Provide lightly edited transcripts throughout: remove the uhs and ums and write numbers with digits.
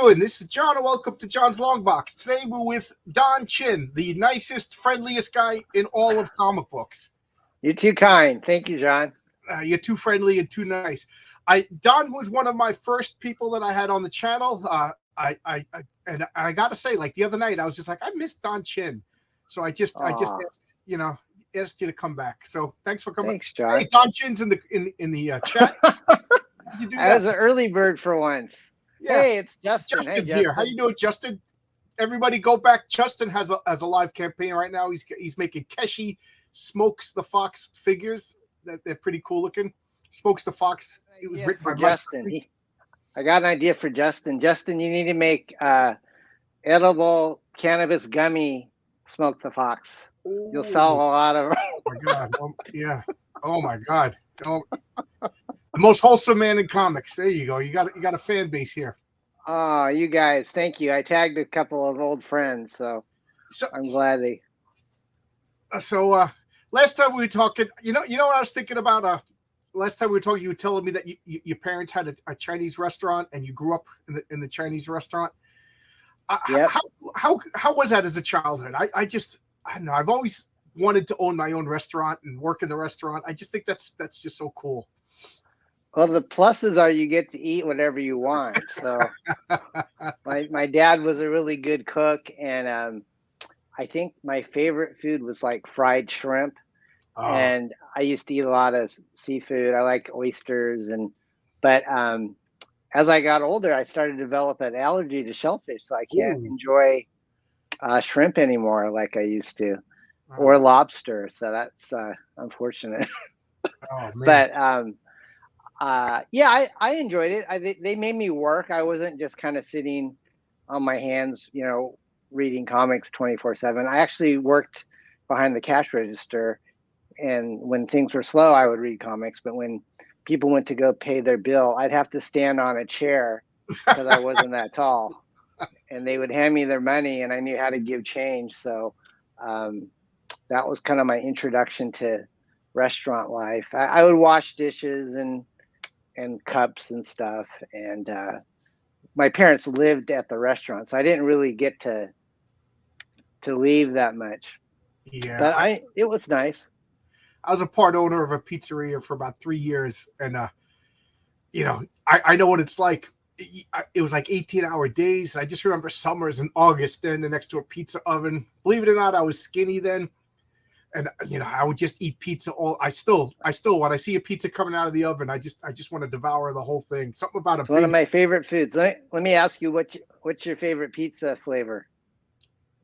doing? This is John, and welcome to John's Long Box. Today we're with Don Chin, the nicest, friendliest guy in all of comic books. You're too kind. Thank you, John. You're too friendly and too nice. Don was one of my first people that I had on the channel. I got to say, like the other night, I was just like, I miss Don Chin, so I just asked, asked you to come back. So thanks for coming. Thanks, John. Hey, Don Chin's in the chat. You do I was an early bird for once. Yeah. Hey, it's Justin. Justin's hey, Justin. here. How you doing, Justin? Everybody go back. Justin has a live campaign right now. He's making Keshi Smokes the Fox figures. They're pretty cool looking. Smokes the Fox. It was written by Justin. I got an idea for Justin. Justin, you need to make edible cannabis gummy Smoke the Fox. Ooh. You'll sell a lot of. Oh my god! Yeah. Oh my god! The most wholesome man in comics. There you go. You got a fan base here. Oh, you guys, thank you. I tagged a couple of old friends, so I'm glad they. So last time we were talking, you know what I was thinking about. Last time we were talking, you were telling me that your parents had a Chinese restaurant and you grew up in the Chinese restaurant. Yep. How was that as a childhood? I don't know. I've always wanted to own my own restaurant and work in the restaurant. I just think that's just so cool. Well, the pluses are you get to eat whatever you want. So my dad was a really good cook, and I think my favorite food was like fried shrimp. Oh. And I used to eat a lot of seafood. I like oysters, but as I got older, I started to develop an allergy to shellfish, so I can't enjoy shrimp anymore like I used to, or lobster. So that's unfortunate. Oh man. But yeah, I enjoyed it. They made me work. I wasn't just kind of sitting on my hands, reading comics 24/7. I actually worked behind the cash register, and when things were slow, I would read comics. But when people went to go pay their bill, I'd have to stand on a chair because I wasn't that tall, and they would hand me their money, and I knew how to give change. So that was kind of my introduction to restaurant life. I would wash dishes and cups and stuff, and my parents lived at the restaurant, so I didn't really get to leave that much. Yeah, but it was nice. I was a part owner of a pizzeria for about 3 years, and I know what it's like. It was like 18-hour days. I just remember summers in August standing next to a pizza oven. Believe it or not, I was skinny then. And I would just eat pizza all. I still when I see a pizza coming out of the oven, I just want to devour the whole thing. Something about one of my favorite foods. Let me ask you, what's your favorite pizza flavor?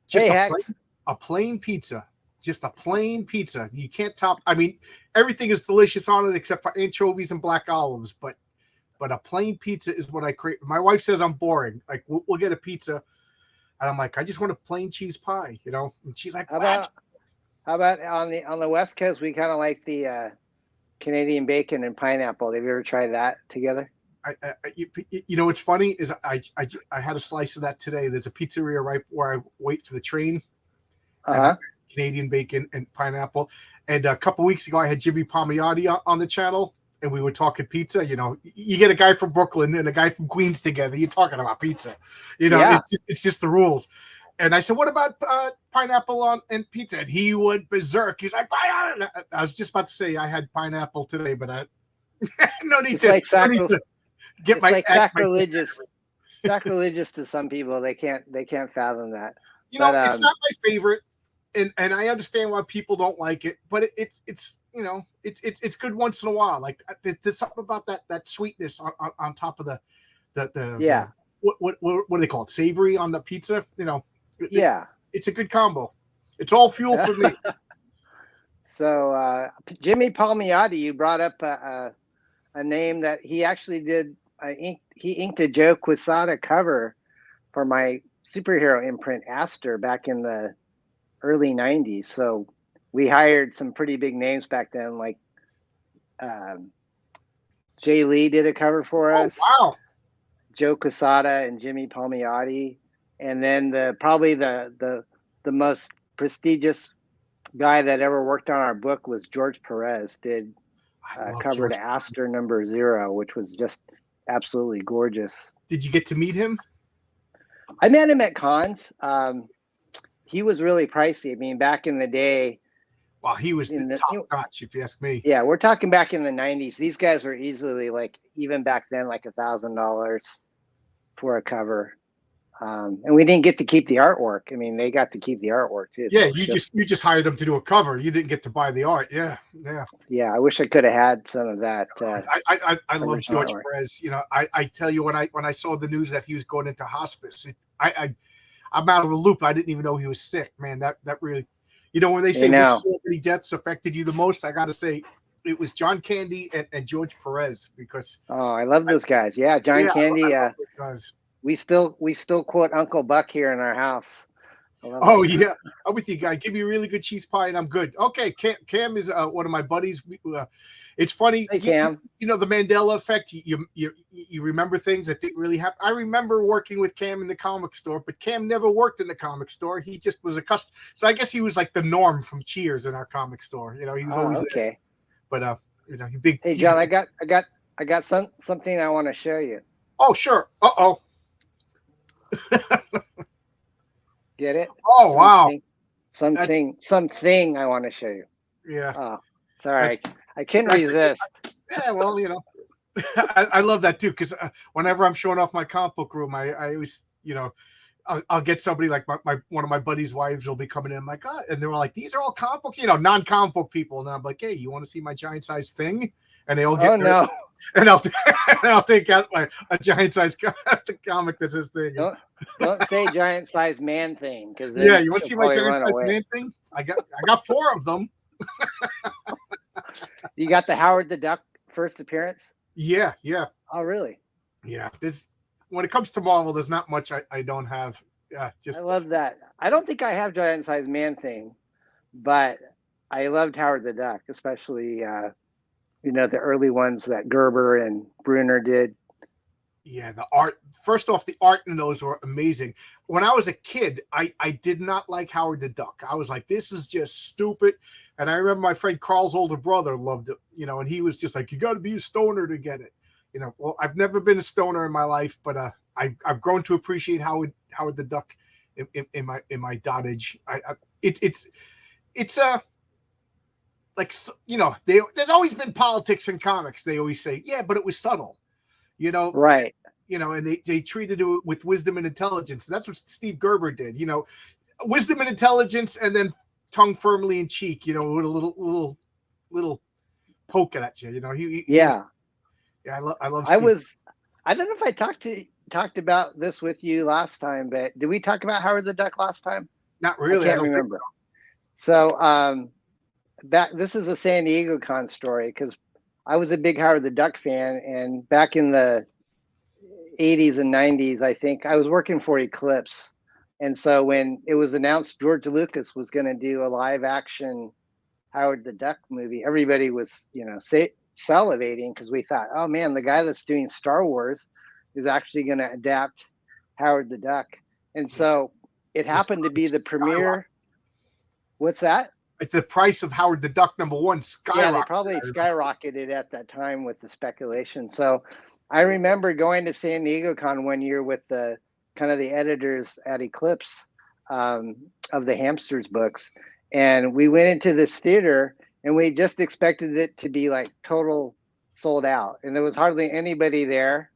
Just a plain pizza. Just a plain pizza. You can't top. I mean, everything is delicious on it except for anchovies and black olives. But a plain pizza is what I crave. My wife says I'm boring. Like we'll get a pizza, and I'm like, I just want a plain cheese pie. And she's like, what? How about on the West Coast? We kind of like the Canadian bacon and pineapple. Have you ever tried that together? What's funny is I had a slice of that today. There's a pizzeria right where I wait for the train. Canadian bacon and pineapple. And a couple weeks ago, I had Jimmy Palmiotti on the channel, and we were talking pizza. You get a guy from Brooklyn and a guy from Queens together, you're talking about pizza. It's just the rules. And I said, what about pineapple on and pizza? And he went berserk. He's like, I was just about to say I had pineapple today, but I no need to get my sacrilegious. Sacrilegious to some people. They can't fathom that. It's not my favorite, and I understand why people don't like it, but it's good once in a while. Like there's something about that sweetness on top of the what do they call it? Savory on the pizza, It's a good combo. It's all fuel for me. So Jimmy Palmiotti, you brought up a name that he actually did. He inked a Joe Quesada cover for my superhero imprint Aster back in the early 90s. So we hired some pretty big names back then, like Jay Lee did a cover for us. Oh, wow. Joe Quesada and Jimmy Palmiotti. And then probably the most prestigious guy that ever worked on our book was George Perez. Did cover to Aster #0, which was just absolutely gorgeous. Did you get to meet him? I met him at cons. He was really pricey. I mean, back in the day. Well, he was the top notch, if you ask me. Yeah, we're talking back in the 90s. These guys were easily like, even back then, like $1,000 for a cover. And we didn't get to keep the artwork. I mean, they got to keep the artwork too. Yeah, you just hired them to do a cover. You didn't get to buy the art. Yeah. Yeah, I wish I could have had some of that. I love George Perez. You know, I tell you, when I saw the news that he was going into hospice, I'm out of the loop. I didn't even know he was sick. Man, that really, you know, when they say which celebrity deaths affected you the most, I got to say it was John Candy and George Perez, because I love those guys. Yeah, John Candy. We still quote Uncle Buck here in our house. Oh yeah, I'm with you, guy. Give me a really good cheese pie and I'm good. Okay, Cam is one of my buddies. It's funny. Hey, Cam. You know the Mandela effect. You remember things that didn't really happen. I remember working with Cam in the comic store, but Cam never worked in the comic store. He just was a customer. So I guess he was like the Norm from Cheers in our comic store. You know, he was always there. But you know, Hey, John, I got something I want to show you. Oh sure. Uh-oh. Get it? Oh wow! Something I want to show you. Yeah. Oh, sorry, I can't resist. Yeah, well, you know, I love that too, because whenever I'm showing off my comic book room, I always, you know, I'll get somebody like my one of my buddies' wives will be coming in. I'm like, and they're all like, these are all comic books, you know, non-comic book people, and I'm like, hey, you want to see my giant size thing? And they all get no. And I'll take out a giant size comic that says thing. Don't say giant size man thing, because yeah, you want to see my giant size man thing? I got 4 of them. You got the Howard the Duck first appearance? Yeah. Oh, really? Yeah. When it comes to Marvel, there's not much I don't have. Yeah, I love that. I don't think I have giant size man thing, but I loved Howard the Duck, especially you know, the early ones that Gerber and Brunner did. Yeah, the art. First off, the art in those were amazing. When I was a kid, I did not like Howard the Duck. I was like, this is just stupid. And I remember my friend Carl's older brother loved it, you know, and he was just like, you got to be a stoner to get it. You know, well, I've never been a stoner in my life, but I've grown to appreciate Howard the Duck in my dotage. It's like, you know, there's always been politics in comics. They always say, yeah, but it was subtle, you know, right? You know, and they treated it with wisdom and intelligence. That's what Steve Gerber did, you know, wisdom and intelligence, and then tongue firmly in cheek, you know, with a little poke at you, you know. I love. I don't know if I talked about this with you last time, but did we talk about Howard the Duck last time? Not really. I can't remember. So this is a San Diego Con story, because I was a big Howard the Duck fan, and back in the 80s and 90s, I think I was working for Eclipse, and so when it was announced George Lucas was going to do a live action Howard the Duck movie, everybody was, you know, salivating, because we thought, oh man, the guy that's doing Star Wars is actually going to adapt Howard the Duck, and so it happened to be the premiere. What's that? It's the price of Howard the Duck #1 skyrocketed. Yeah, they probably skyrocketed at that time with the speculation. So I remember going to San Diego Con one year with the kind of the editors at Eclipse of the Hamsters books. And we went into this theater and we just expected it to be like total sold out. And there was hardly anybody there.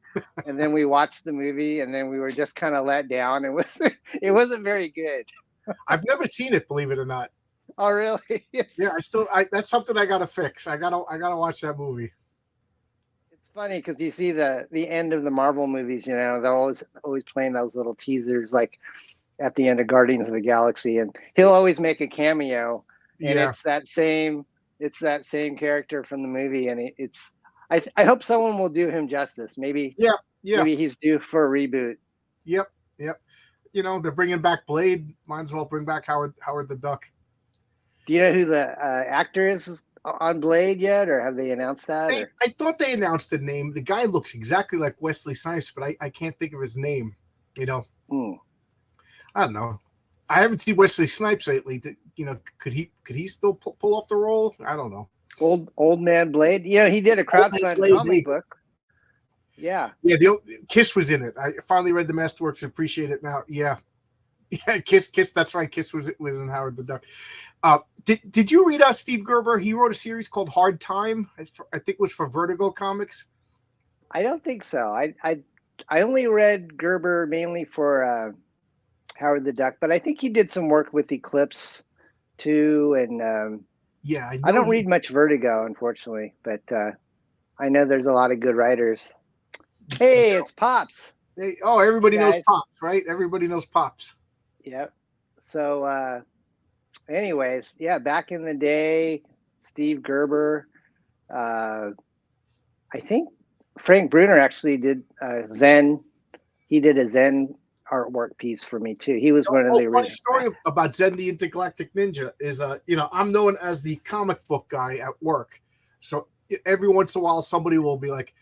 And then we watched the movie and then we were just kind of let down. It wasn't very good. I've never seen it, believe it or not. Oh, really? Yeah, that's something I gotta fix. I gotta watch that movie. It's funny because you see the end of the Marvel movies, you know, they're always playing those little teasers like at the end of Guardians of the Galaxy, and he'll always make a cameo, and it's that same character from the movie, and I hope someone will do him justice. Maybe maybe he's due for a reboot. Yep. You know, they're bringing back Blade. Might as well bring back Howard the Duck. Do you know who the actor is on Blade yet, or have they announced that? I thought they announced the name. The guy looks exactly like Wesley Snipes, but I can't think of his name. You know, I don't know. I haven't seen Wesley Snipes lately. You know, could he still pull off the role? I don't know. Old man Blade. You know, he did a crowdfunding comic book. Yeah. Yeah, Kiss was in it. I finally read the Masterworks. Appreciate it now. Yeah, yeah. Kiss. That's right. Kiss was in Howard the Duck. Did you read Steve Gerber? He wrote a series called Hard Time. I think it was for Vertigo Comics. I don't think so. I only read Gerber mainly for Howard the Duck, but I think he did some work with Eclipse too. And Yeah, I I know don't read much Vertigo, unfortunately, but I know there's a lot of good writers. Hey, it's Pops. Everybody Hey, knows guys. Pops, right? Everybody knows Pops. Yep. So, anyways, yeah, back in the day, Steve Gerber. Uh, I think Frank Bruner actually did Zen. He did a Zen artwork piece for me too. He was one of the Funny original. story about Zen the Intergalactic Ninja is, I'm known as the comic book guy at work. So every once in a while, somebody will be like,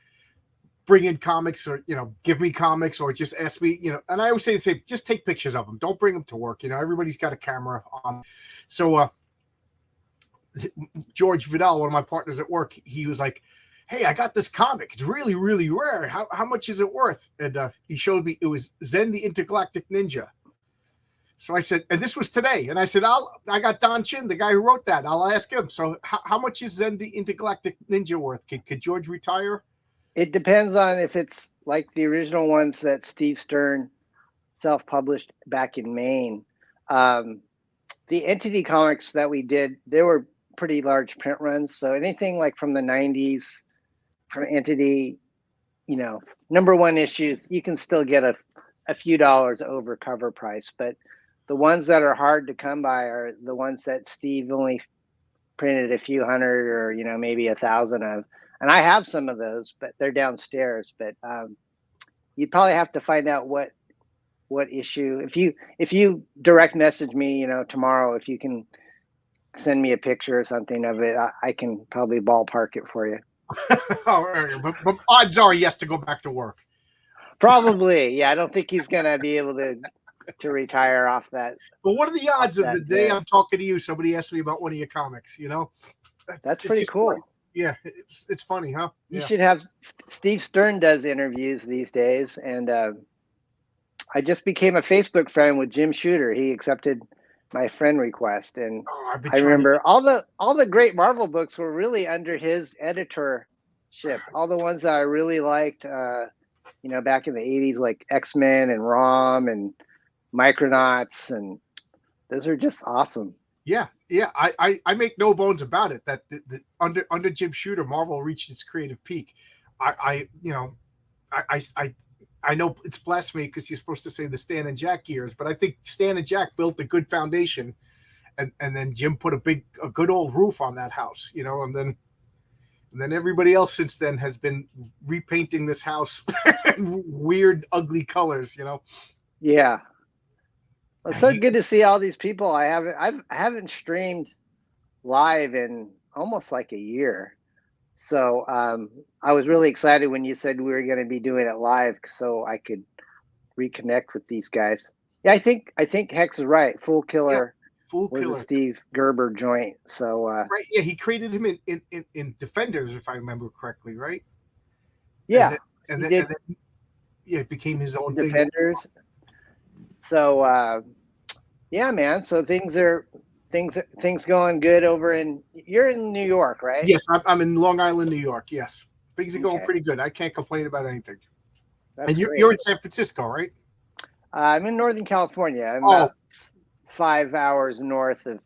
bring in comics or, give me comics or just ask me, and I always say, just take pictures of them. Don't bring them to work. Everybody's got a camera on. So George Vidal, one of my partners at work, he was like, hey, I got this comic. It's really, really rare. How much is it worth? And he showed me, it was Zen the Intergalactic Ninja. So I said, and this was today. And I said, I got Don Chin, the guy who wrote that. I'll ask him. So how much is Zen the Intergalactic Ninja worth? Could George retire? It depends on if it's like the original ones that Steve Stern self-published back in Maine. The Entity comics that we did, they were pretty large print runs. So anything like from the 90s from Entity, number one issues, you can still get a few dollars over cover price. But the ones that are hard to come by are the ones that Steve only printed a few hundred or, maybe 1,000 of. And I have some of those, but they're downstairs. But you'd probably have to find out what issue. If you direct message me, tomorrow, if you can send me a picture or something of it, I can probably ballpark it for you. but odds are he has to go back to work. Probably, yeah. I don't think he's gonna be able to retire off that. But what are the odds of the day I'm talking to you, somebody asked me about one of your comics? That's pretty cool. Funny. Yeah, it's funny, huh? You should have Steve Stern does interviews these days, and I just became a Facebook friend with Jim Shooter. He accepted my friend request, and I remember all the great Marvel books were really under his editorship. All the ones that I really liked, back in the 80s, like X-Men and ROM and Micronauts, and those are just awesome. Yeah. I make no bones about it that under Jim Shooter, Marvel reached its creative peak. I know it's blasphemy because you're supposed to say the Stan and Jack years, but I think Stan and Jack built a good foundation, and then Jim put a good old roof on that house, and then everybody else since then has been repainting this house in weird, ugly colors, Yeah. It's so good to see all these people. I haven't streamed live in almost like a year. So I was really excited when you said we were going to be doing it live so I could reconnect with these guys. Yeah, I think Hex is right. Fool Killer was a Steve Gerber joint. So right, yeah, he created him in Defenders, if I remember correctly, right? Yeah, and then it became his own Defenders. Thing. So yeah, man. So things going good over you're in New York, right? Yes, I'm in Long Island, New York. Yes, things are going pretty good. I can't complain about anything. That's and you're in San Francisco, right? I'm in Northern California. I'm about 5 hours north of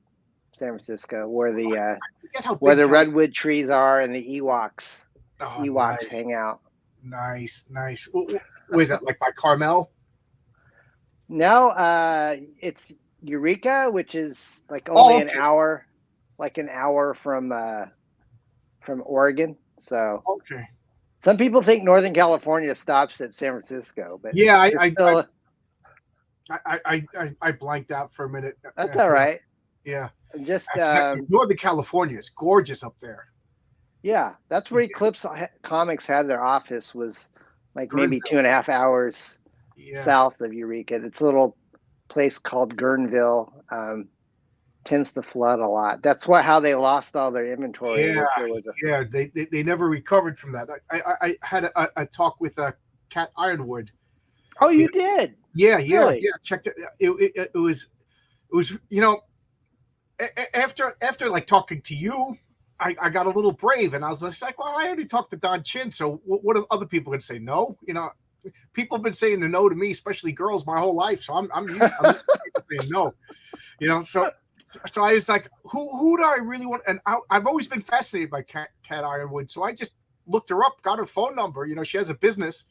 San Francisco, where the redwood trees are and the Ewoks nice. hang out. Nice. Where's that? Like by Carmel? No, it's Eureka, which is like only an hour from Oregon. So okay. Some people think Northern California stops at San Francisco, but yeah, I blanked out for a minute. That's all right. Yeah, just Northern California is gorgeous up there. Yeah, that's where Eclipse Comics had their office. Was like Guerneville. Maybe 2.5 hours south of Eureka. It's a little place called Guerneville. tends to flood a lot. That's how they lost all their inventory. Yeah, There was yeah, they never recovered from that. I had a talk with Cat Ironwood. Oh, you did? Yeah. Really? Checked it. It was after like talking to you, I got a little brave, and I was just like, well, I already talked to Don Chin, so what are other people going to say? No, people have been saying no to me, especially girls, my whole life, so I'm used to people saying no, so I was like, who do I really want? And I've always been fascinated by Cat Ironwood, so I just looked her up, got her phone number. She has a business,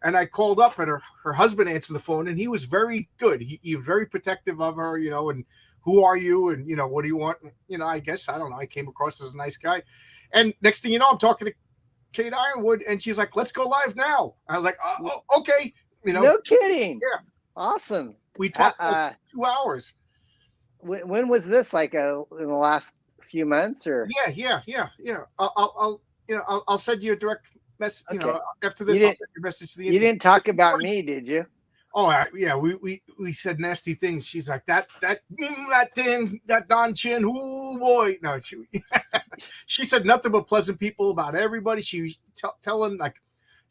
and I called up, and her husband answered the phone, and he was very good. He was very protective of her, and who are you, and what do you want? I guess, I don't know, I came across as a nice guy, and next thing you know, I'm talking to Kate Ironwood, and she's like, let's go live now. I was like, oh, okay. No kidding. Yeah. Awesome. We talked for like 2 hours. When was this? Like in the last few months, or? Yeah. I'll send you a direct message. Okay. After this, I'll send you a message to the. You didn't talk about me, did you? Oh yeah, we said nasty things. She's like that Don Chin. Oh boy, no, she said nothing but pleasant people about everybody. She was telling like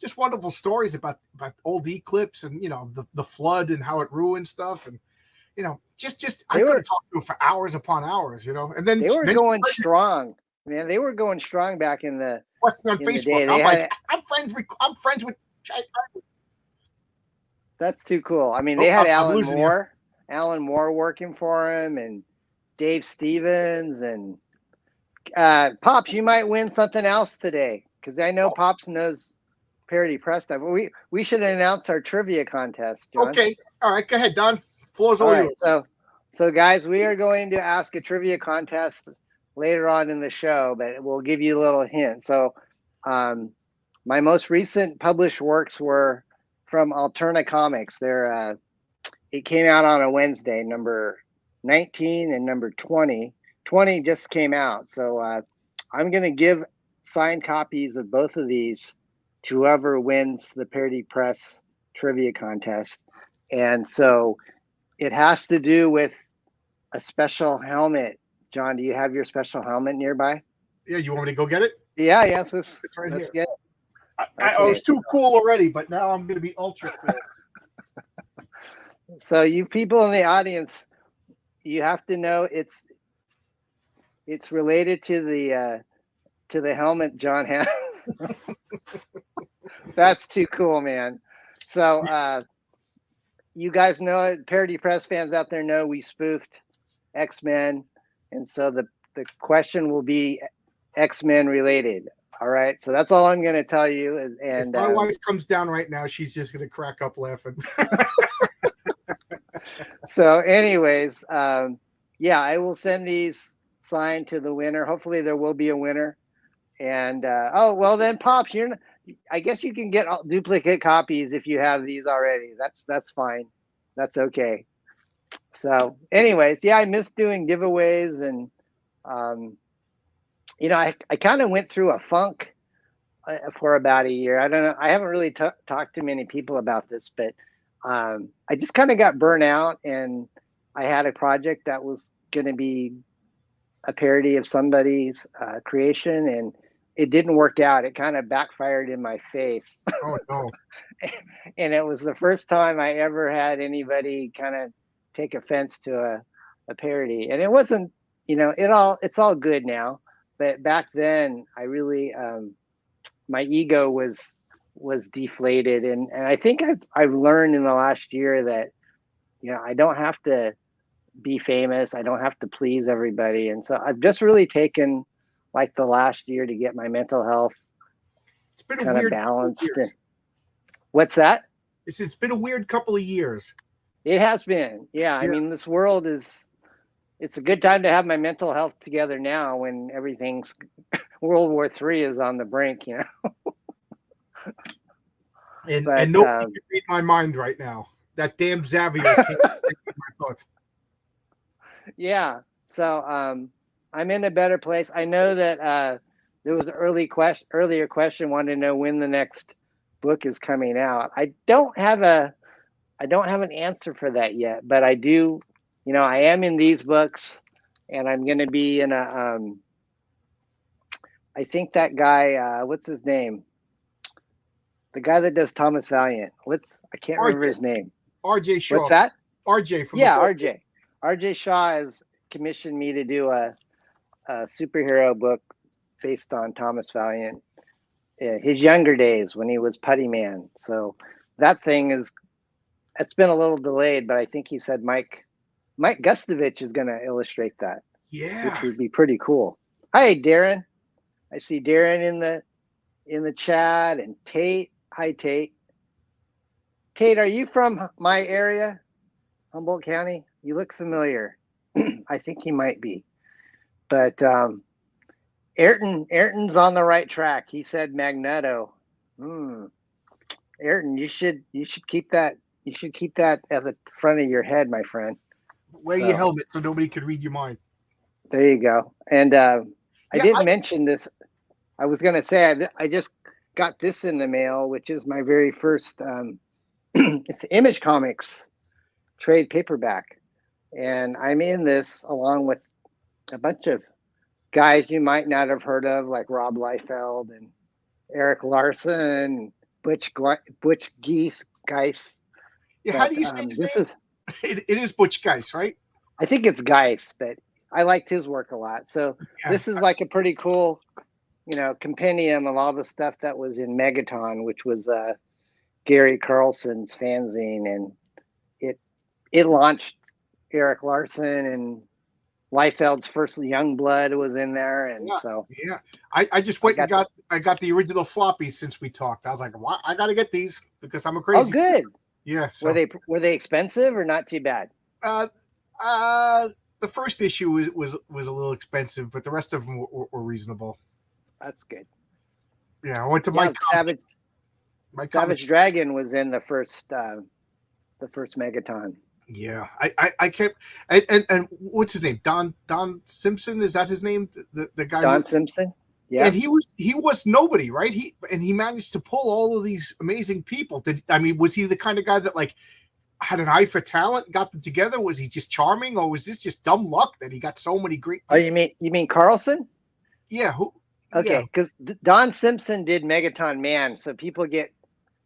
just wonderful stories about old eclipse and the flood and how it ruined stuff, and just I could have talked to her for hours upon hours, and then they were going strong, man. They were going strong back in the on Facebook. I'm friends with. That's too cool. I mean, they had Alan Moore working for him, and Dave Stevens, and Pops. You might win something else today, because I know Pops knows Parody Press stuff. We should announce our trivia contest, John. Okay, all right, go ahead, Don. Floor's all yours. So guys, we are going to ask a trivia contest later on in the show, but we'll give you a little hint. So, my most recent published works were from Alterna Comics. It came out on a Wednesday, number 19 and number 20. 20 just came out. So I'm going to give signed copies of both of these to whoever wins the Parody Press trivia contest. And so it has to do with a special helmet. John, do you have your special helmet nearby? Yeah, you want me to go get it? Yeah, it's right here. Get it. I was too cool already, but now I'm going to be ultra cool. So you people in the audience, you have to know it's related to the helmet John has. That's too cool, man. So you guys know it. Parody Press fans out there know we spoofed X-Men, and so the question will be X-Men related. All right, so that's all I'm going to tell you. And if my wife comes down right now, she's just going to crack up laughing. So, anyways, yeah, I will send these signed to the winner. Hopefully, there will be a winner. And then, Pops, I guess you can get duplicate copies if you have these already. That's fine. That's okay. So, anyways, yeah, I miss doing giveaways, and I kind of went through a funk for about a year. I don't know. I haven't really talked to many people about this, but I just kind of got burnt out, and I had a project that was going to be a parody of somebody's creation, and it didn't work out. It kind of backfired in my face. Oh, no. And it was the first time I ever had anybody kind of take offense to a parody. And it wasn't, it's all good now. But back then, I really, my ego was deflated. And I think I've learned in the last year that, I don't have to be famous. I don't have to please everybody. And so I've just really taken like the last year to get my mental health kind of balanced. What's that? It's been a weird couple of years. It has been. Yeah. I mean, this world it's a good time to have my mental health together now when everything's World War III is on the brink, And nobody can read my mind right now. That damn Xavier can't read my thoughts. Yeah. So I'm in a better place. I know that there was an earlier question wanted to know when the next book is coming out. I don't have an answer for that yet, but I do, I am in these books, and I'm going to be in a. I think that guy. What's his name? The guy that does Thomas Valiant. I can't remember RJ, his name. RJ What's Shaw, that? RJ from the Yeah, whole. RJ. RJ Shaw has commissioned me to do a superhero book based on Thomas Valiant, his younger days when he was Putty Man. So that thing it's been a little delayed, but I think he said Mike Gustovich is going to illustrate that, which Yeah. would be pretty cool. Hi, Darren. I see Darren in the chat, and Tate. Hi, Tate. Tate, are you from my area, Humboldt County? You look familiar. I think he might be, but Ayrton's on the right track. He said Magneto. Ayrton, you should keep that. You should keep that at the front of your head, my friend. Wear your helmet so nobody could read your mind. There you go. And I didn't mention this. I was going to say I just got this in the mail, which is my very first. It's Image Comics trade paperback, and I'm in this along with a bunch of guys you might not have heard of, like Rob Liefeld and Eric Larson, Butch Geese. Yeah, how do you say his name? It is Butch Geis, right? I think it's Geis, but I liked his work a lot. So this is like a pretty cool, compendium of all the stuff that was in Megaton, which was Gary Carlson's fanzine, and it launched Eric Larson, and Liefeld's first Youngblood was in there, and I just went and got the original floppies since we talked. I was like, well, I got to get these because I'm a crazy. Oh, good. Yeah. So. Were they expensive or not too bad? The first issue was a little expensive, but the rest of them were reasonable. That's good. Yeah, I went to Savage Dragon was in the first Megaton. Yeah, I kept and what's his name? Don Simpson, is that his name? The guy Don Simpson. Yeah, and he was nobody, right? He managed to pull all of these amazing people. Was he the kind of guy that like had an eye for talent, got them together? Was he just charming, or was this just dumb luck that he got so many great people? Oh, you mean Carlson? Yeah. Okay, because Don Simpson did Megaton Man, so people get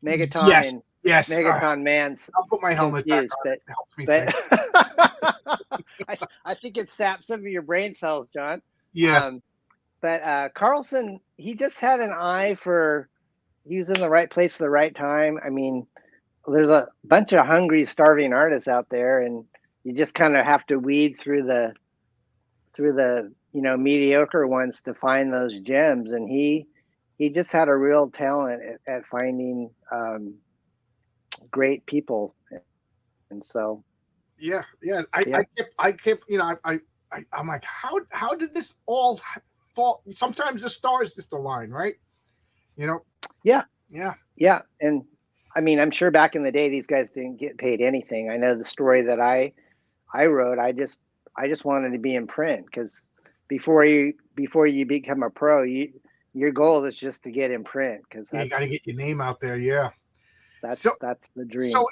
Megaton and Megaton Man. I'll put my helmet back on. It helps me think. I think it saps some of your brain cells, John. Yeah. But Carlson, he just had an eye for. He was in the right place at the right time. I mean, there's a bunch of hungry, starving artists out there, and you just kind of have to weed through the mediocre ones to find those gems. And he just had a real talent at finding great people, and so I kept I'm like, how did this all fall? Sometimes the stars just align, right? Yeah. And I mean, I'm sure back in the day these guys didn't get paid anything. I know the story that I wrote. I just wanted to be in print, because before you become a pro, your goal is just to get in print, because you got to get your name out there. Yeah. That's the dream. So,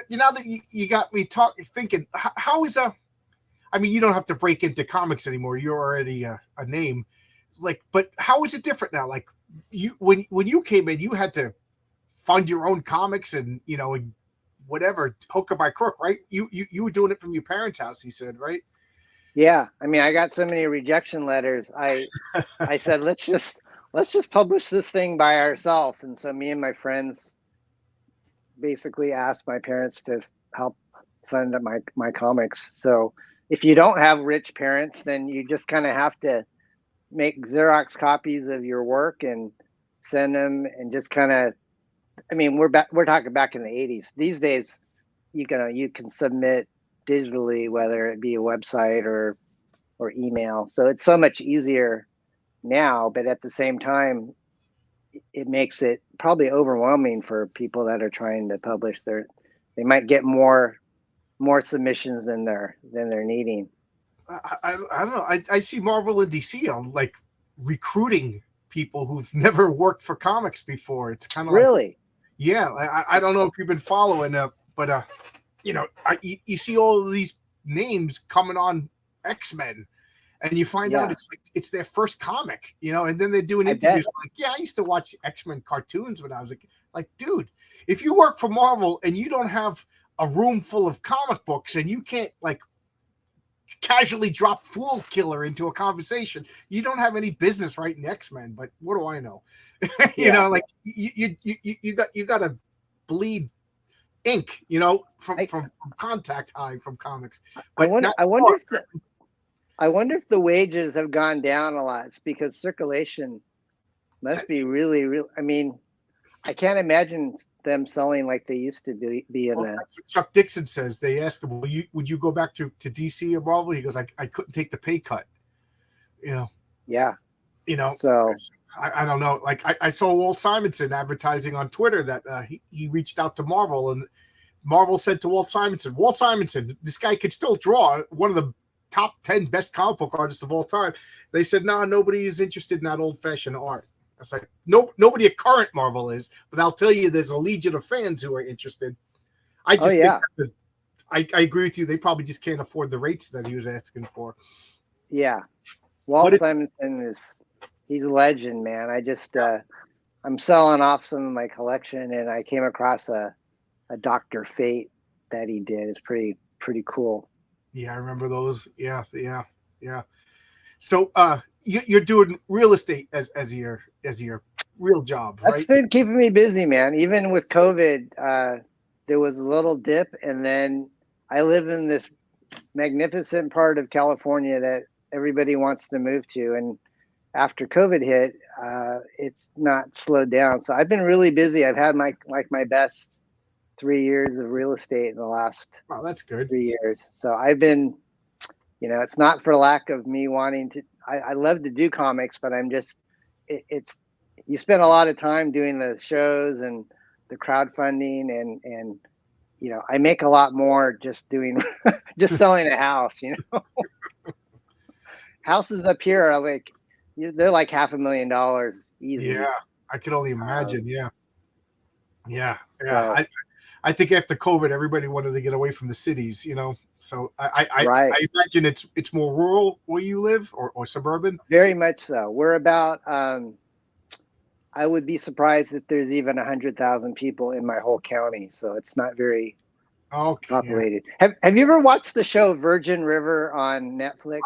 now that you got me thinking, how is you don't have to break into comics anymore. You're already a name. But how is it different now? Like when you came in, you had to fund your own comics and, and whatever, hook or by crook, right? You were doing it from your parents' house, he said, right? Yeah. I mean, I got so many rejection letters. I said, let's just publish this thing by ourselves. And so me and my friends basically asked my parents to help fund my comics. So if you don't have rich parents, then you just kind of have to make Xerox copies of your work and send them, and just kind of, we're talking back in the 80s. These days, you can submit digitally, whether it be a website or email. So it's so much easier now, but at the same time, it makes it probably overwhelming for people that are trying to publish. They might get more submissions than they're needing. I don't know. I see Marvel and DC on like recruiting people who've never worked for comics before. It's kind of really, I don't know if you've been following, but you see all of these names coming on X-Men, and you find out Yeah. it's their first comic, and then they're doing I interviews bet. like, yeah, I used to watch X-Men cartoons when I was like, dude, if you work for Marvel and you don't have a room full of comic books and you can't like casually drop Fool Killer into a conversation, you don't have any business writing X-Men. But what do I know? Yeah. Like you got to bleed ink, from contact high from comics. I But wonder. not I wonder if the wages have gone down a lot. It's because circulation must be really, really. I mean, I can't imagine them selling like they used to be in the. Chuck Dixon says they asked him, would you go back to DC or Marvel? He goes, I couldn't take the pay cut. Yeah. So I don't know. Like I saw Walt Simonson advertising on Twitter that he reached out to Marvel, and Marvel said to Walt Simonson, this guy could still draw, one of the top 10 best comic book artists of all time. They said, no, nobody is interested in that old fashioned art. I was like, nobody at current Marvel is, but I'll tell you, there's a legion of fans who are interested. I just think I agree with you. They probably just can't afford the rates that he was asking for. Yeah. Walt Simonson he's a legend, man. I just, I'm selling off some of my collection, and I came across a Dr. Fate that he did. It's pretty cool. Yeah, I remember those. Yeah. So, you're doing real estate as your real job, right? That's been keeping me busy, man. Even with COVID, there was a little dip, and then I live in this magnificent part of California that everybody wants to move to, and after COVID hit, it's not slowed down. So I've been really busy. I've had my best 3 years of real estate in the last. Wow, that's good. 3 years. So I've been, it's not for lack of me wanting to. I love to do comics, but I'm just, it's you spend a lot of time doing the shows and the crowdfunding, and I make a lot more just doing just selling a house. Houses up here are like, they're like $500,000 easy. Yeah, I can only imagine. Yeah. So, I think after COVID, everybody wanted to get away from the cities, So I imagine it's more rural where you live, or suburban. Very much so. We're about. I would be surprised if there's even 100,000 people in my whole county, so it's not very populated. Have you ever watched the show Virgin River on Netflix?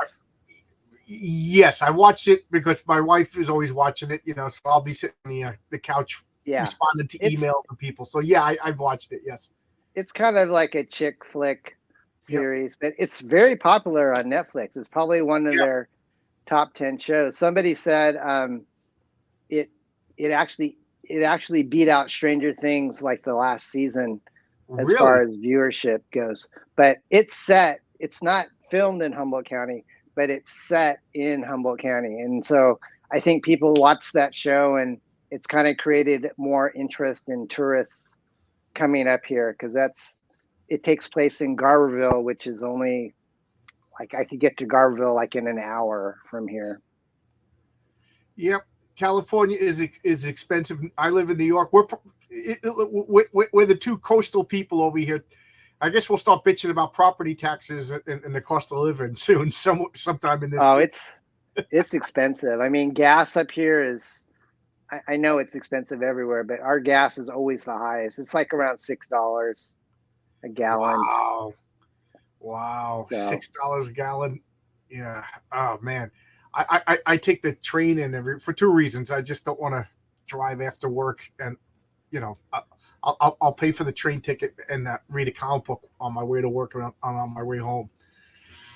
Yes, I watched it because my wife is always watching it, so I'll be sitting on the couch responding to emails from people. So yeah, I've watched it. Yes. It's kind of like a chick flick series, but it's very popular on Netflix. It's probably one of their top 10 shows. Somebody said it actually beat out Stranger Things like the last season as far as viewership goes. But it's not filmed in Humboldt County, but it's set in Humboldt County. And so I think people watch that show, and it's kind of created more interest in tourists coming up here, because it takes place in Garberville, which is only like, I could get to Garberville like in an hour from here. Yep. California is expensive. I live in New York. We're the two coastal people over here. I guess we'll start bitching about property taxes and the cost of living soon, sometime in this. Oh, it's expensive. I mean, gas up here is, I know it's expensive everywhere, but our gas is always the highest. It's like around $6 a gallon. Wow. So, $6 a gallon. Yeah. Oh man. I take the train in for two reasons. I just don't want to drive after work, and I'll pay for the train ticket and read a comic book on my way to work and on my way home.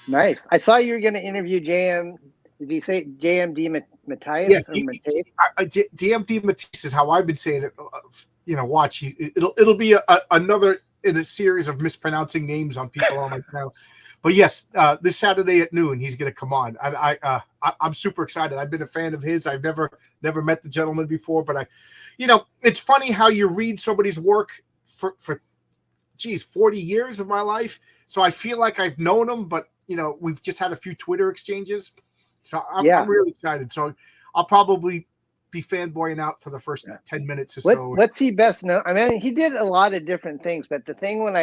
Nice. I saw you were going to interview JM. Did you say JMD Matthias? Yeah, JMD Matisse is how I've been saying it. Watch. It'll be another in a series of mispronouncing names on people on my channel. But yes, this Saturday at noon, he's going to come on. I'm super excited. I've been a fan of his. I've never met the gentleman before, but it's funny how you read somebody's work for 40 years of my life. So I feel like I've known him, but we've just had a few Twitter exchanges. So I'm really excited. So I'll probably be fanboying out for the first 10 minutes or so. What's he best known? I mean, he did a lot of different things, but the thing when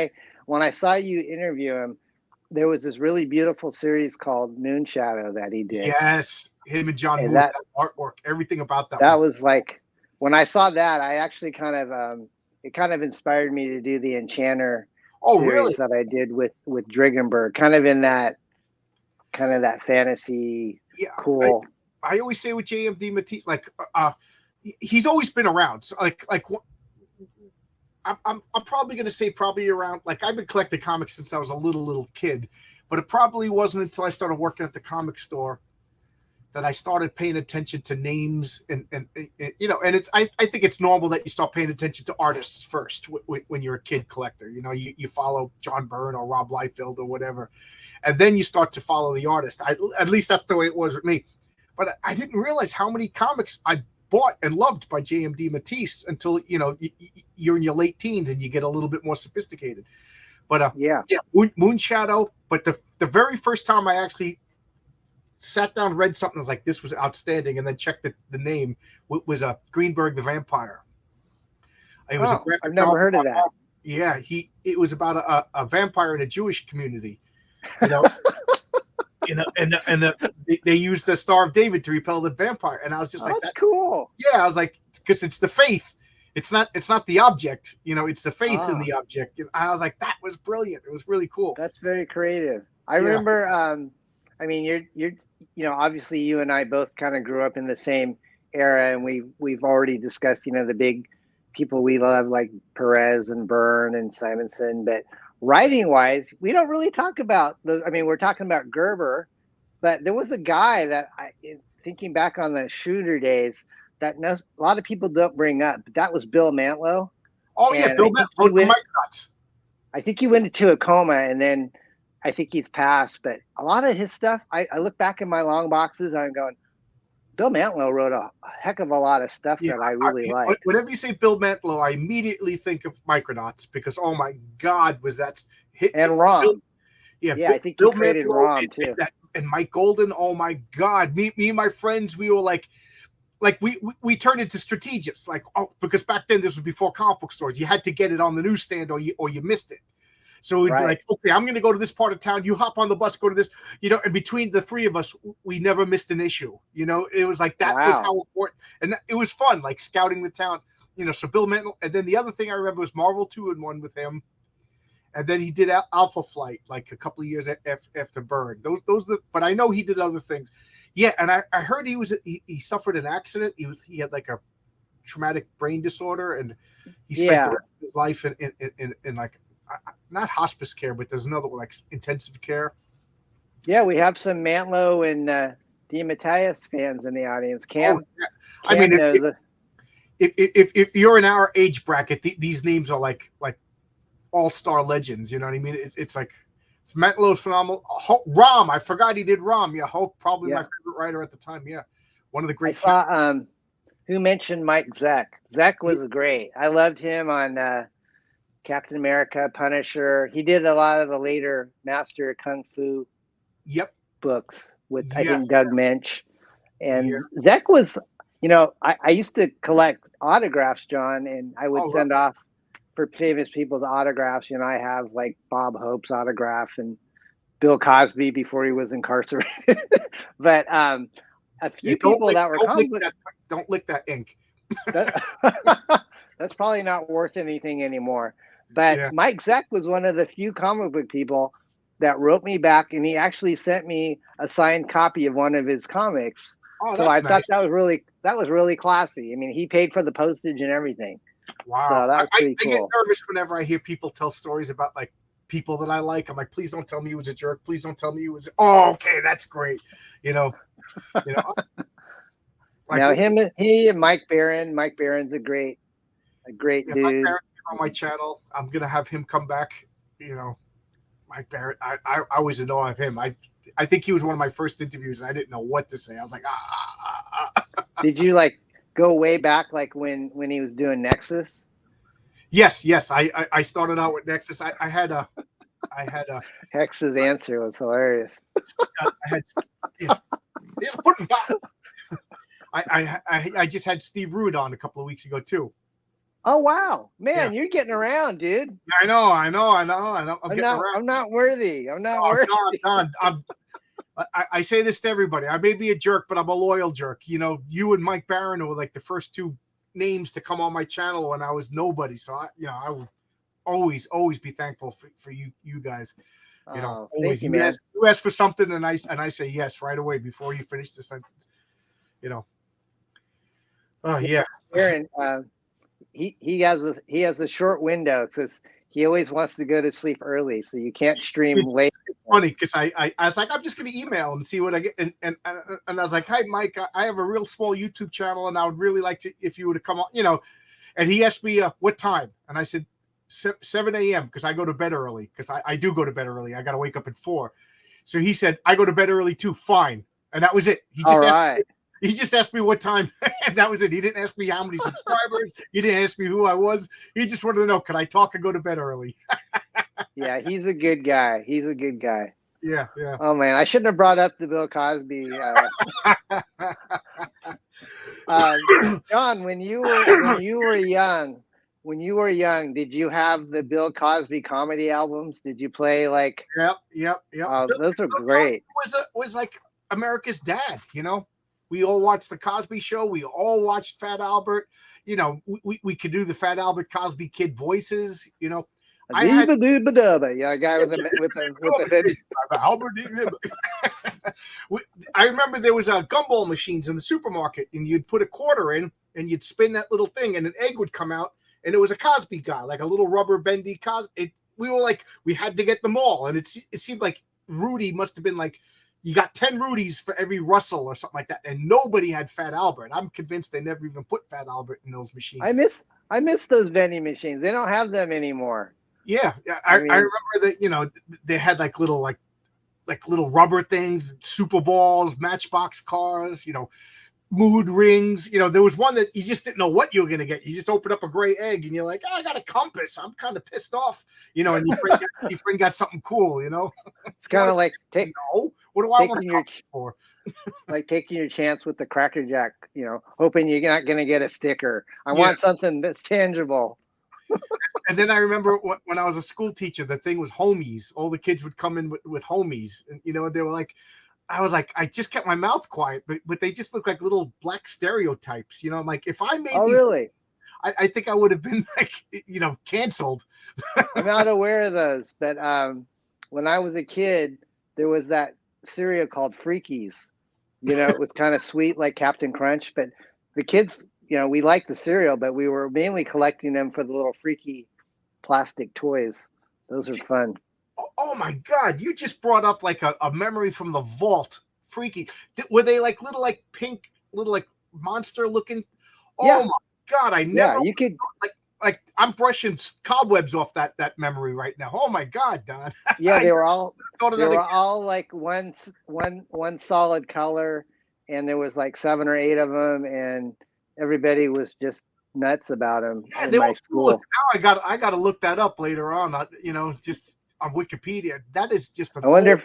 I saw you interview him, there was this really beautiful series called Moonshadow that he did. Yes, him and John And Moore, that artwork, everything about that was like, when I saw that, I actually kind of it kind of inspired me to do the Enchanter series really? that I did with Dringenberg, kind of in that fantasy, cool. I always say with JMD Matisse, like he's always been around. So like I'm probably going to say probably around, like, I've been collecting comics since I was a little kid, but it probably wasn't until I started working at the comic store that I started paying attention to names and you know, and it's I think it's normal that you start paying attention to artists first when you're a kid collector. You know, you follow John Byrne or Rob Liefeld or whatever, and then you start to follow the artist. At least that's the way it was with me. But I didn't realize how many comics I bought and loved by JMD Matisse until, you know, you're in your late teens and you get a little bit more sophisticated. But Moonshadow. But the very first time I actually sat down, read something, was like, this was outstanding, and then checked the name, was Greenberg the Vampire. It was a graphic I've never heard of that. Yeah, it was about a vampire in a Jewish community, you know. and they used the Star of David to repel the vampire, and I was just like, that's cool. Yeah, I was like, because it's the faith, it's not the object, you know, it's the faith in the object. And I was like, that was brilliant. It was really cool. That's very creative. I remember. I mean, you're you know, obviously you and I both kind of grew up in the same era, and we've already discussed, you know, the big people we love like Perez and Byrne and Simonson, but writing wise, we don't really talk about those. I mean, we're talking about Gerber, but there was a guy that thinking back on the Shooter days, that a lot of people don't bring up, but that was Bill Mantlo. Oh, yeah, Bill Mantlo. I think he went into a coma, and then I think he's passed. But a lot of his stuff, I look back in my long boxes, I'm going, Bill Mantlo wrote a heck of a lot of stuff that I really like. Whenever you say Bill Mantlo, I immediately think of Micronauts, because oh my God, was that hit? And Rom. I think Bill created Rom too. And Mike Golden, oh my God, me and my friends, we were like we turned into strategists, like, oh, because back then this was before comic book stores. You had to get it on the newsstand or you missed it. So we'd be like, okay, I'm going to go to this part of town. You hop on the bus, go to this, you know, and between the three of us, we never missed an issue. You know, it was like, that was how important. And it was fun, like scouting the town, you know. So Bill Mantlo. And then the other thing I remember was Marvel 2-in-1 with him. And then he did Alpha Flight, like a couple of years after Byrne. But I know he did other things. Yeah. And I heard he suffered an accident. He had like a traumatic brain disorder, and he spent the rest of his life in like, not hospice care, but there's another one, like intensive care. Yeah, we have some Mantlo and DeMatteis fans in the audience. Cam, I mean, if you're in our age bracket, these names are like all-star legends. You know what I mean? It's like Mantlo's phenomenal. Rom, I forgot he did Rom. Yeah, Hulk, probably my favorite writer at the time. Yeah, one of the great. I saw who mentioned Mike Zeck. Zeck was great. I loved him on Captain America, Punisher. He did a lot of the later Master of Kung Fu books with I think Doug Mensch. And Zeck was, you know, I used to collect autographs, John, and I would send off for famous people's autographs. You know, I have like Bob Hope's autograph and Bill Cosby before he was incarcerated. But a few people that were don't lick that ink. That's probably not worth anything anymore. But Mike Zeck was one of the few comic book people that wrote me back, and he actually sent me a signed copy of one of his comics. Oh, so I thought that was really classy. I mean, he paid for the postage and everything. Wow. So that was pretty cool. I get nervous whenever I hear people tell stories about like people that I like. I'm like, please don't tell me he was a jerk. Please don't tell me he was. Oh, okay, that's great. You know. Like, now he and Mike Barron. Mike Barron's a great dude. Mike Barron on my channel. I'm gonna have him come back. You know, Mike Barron. I was in awe of him. I think he was one of my first interviews, and I didn't know what to say. I was like, Did you like go way back, like when he was doing Nexus? Yes. I started out with Nexus. I had a Hex's answer was hilarious. I just had Steve Rude on a couple of weeks ago too. Oh wow, Yeah, man, you're getting around, dude. I know. I'm getting not. around. I'm not worthy. I'm not Oh, worthy. Don, I say this to everybody. I may be a jerk, but I'm a loyal jerk. You know, you and Mike Barron were like the first two names to come on my channel when I was nobody. So I will always be thankful for you guys. You know, Oh, thank always. you, man. You ask for something, and I say yes right away before you finish the sentence. You know. Oh yeah. Aaron, he has a short window because he always wants to go to sleep early, so you can't stream It's late. funny because I was like, I'm just going to email him and see what I get. And I was like, hi, Mike, I have a real small YouTube channel and I would really like to, if you were to come on, you know. And he asked me, what time? And I said, 7 a.m. because I go to bed early because I do go to bed early. I got to wake up at 4. So he said, I go to bed early too. Fine. And that was it. He just asked me what time, and that was it. He didn't ask me how many subscribers. He didn't ask me who I was. He just wanted to know, can I talk and go to bed early? Yeah, he's a good guy. He's a good guy. Yeah. Oh man, I shouldn't have brought up the Bill Cosby. John, when you were young, did you have the Bill Cosby comedy albums? Did you play like? Yep. Those are great. Was like America's dad. You know, we all watched the Cosby Show. We all watched Fat Albert. You know, we could do the Fat Albert Cosby kid voices. You know. Yeah, a guy with the Albert. I remember there was gumball machines in the supermarket, and you'd put a quarter in, and you'd spin that little thing, and an egg would come out, and it was a Cosby guy, like a little rubber bendy Cosby. We were like, we had to get them all, and it seemed like Rudy must have been like, you got 10 Rudies for every Russell or something like that, and nobody had Fat Albert. I'm convinced they never even put Fat Albert in those machines. I miss those vending machines. They don't have them anymore. Yeah, I remember that. You know, they had like little rubber things, Super Balls, Matchbox cars. You know, mood rings. You know, there was one that you just didn't know what you were going to get. You just open up a gray egg, and you're like, oh, I got a compass. I'm kind of pissed off. You know, and your friend got something cool. You know, it's kind of like what do I want to for? Like taking your chance with the Cracker Jack. You know, hoping you're not going to get a sticker. I want something that's tangible. And then I remember when I was a school teacher, the thing was homies. All the kids would come in with homies, and you know, they were like, I was like, I just kept my mouth quiet, but they just look like little black stereotypes. You know, I'm like, if I made these, really, I think I would have been like, you know, canceled. I'm not aware of those, but when I was a kid, there was that cereal called Freakies. You know, it was kind of sweet like Captain Crunch, but the kids, you know, we liked the cereal, but we were mainly collecting them for the little freaky plastic toys. Those are fun. Oh my God, you just brought up like a memory from the vault. Freaky. Were they like little like pink, little like monster looking? Oh my God, I never. Yeah, you could like I'm brushing cobwebs off that memory right now. Oh my God, Don. Yeah, they were all like one solid color, and there was like 7 or 8 of them, and everybody was just nuts about them in my school. Cool. Now I got to look that up later on. You know, just on Wikipedia. That is just. I wonder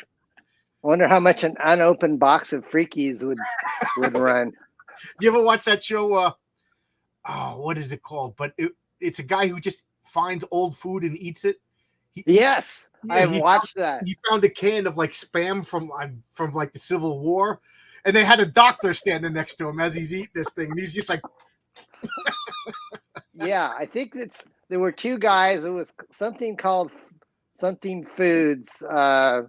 how much an unopened box of Freakies would run. Do you ever watch that show? What is it called? But it's a guy who just finds old food and eats it. Yes, I've watched that. He found a can of like Spam from like the Civil War, and they had a doctor standing next to him as he's eating this thing, and he's just like. Yeah, I think there were 2 guys. It was something called something foods. Yeah,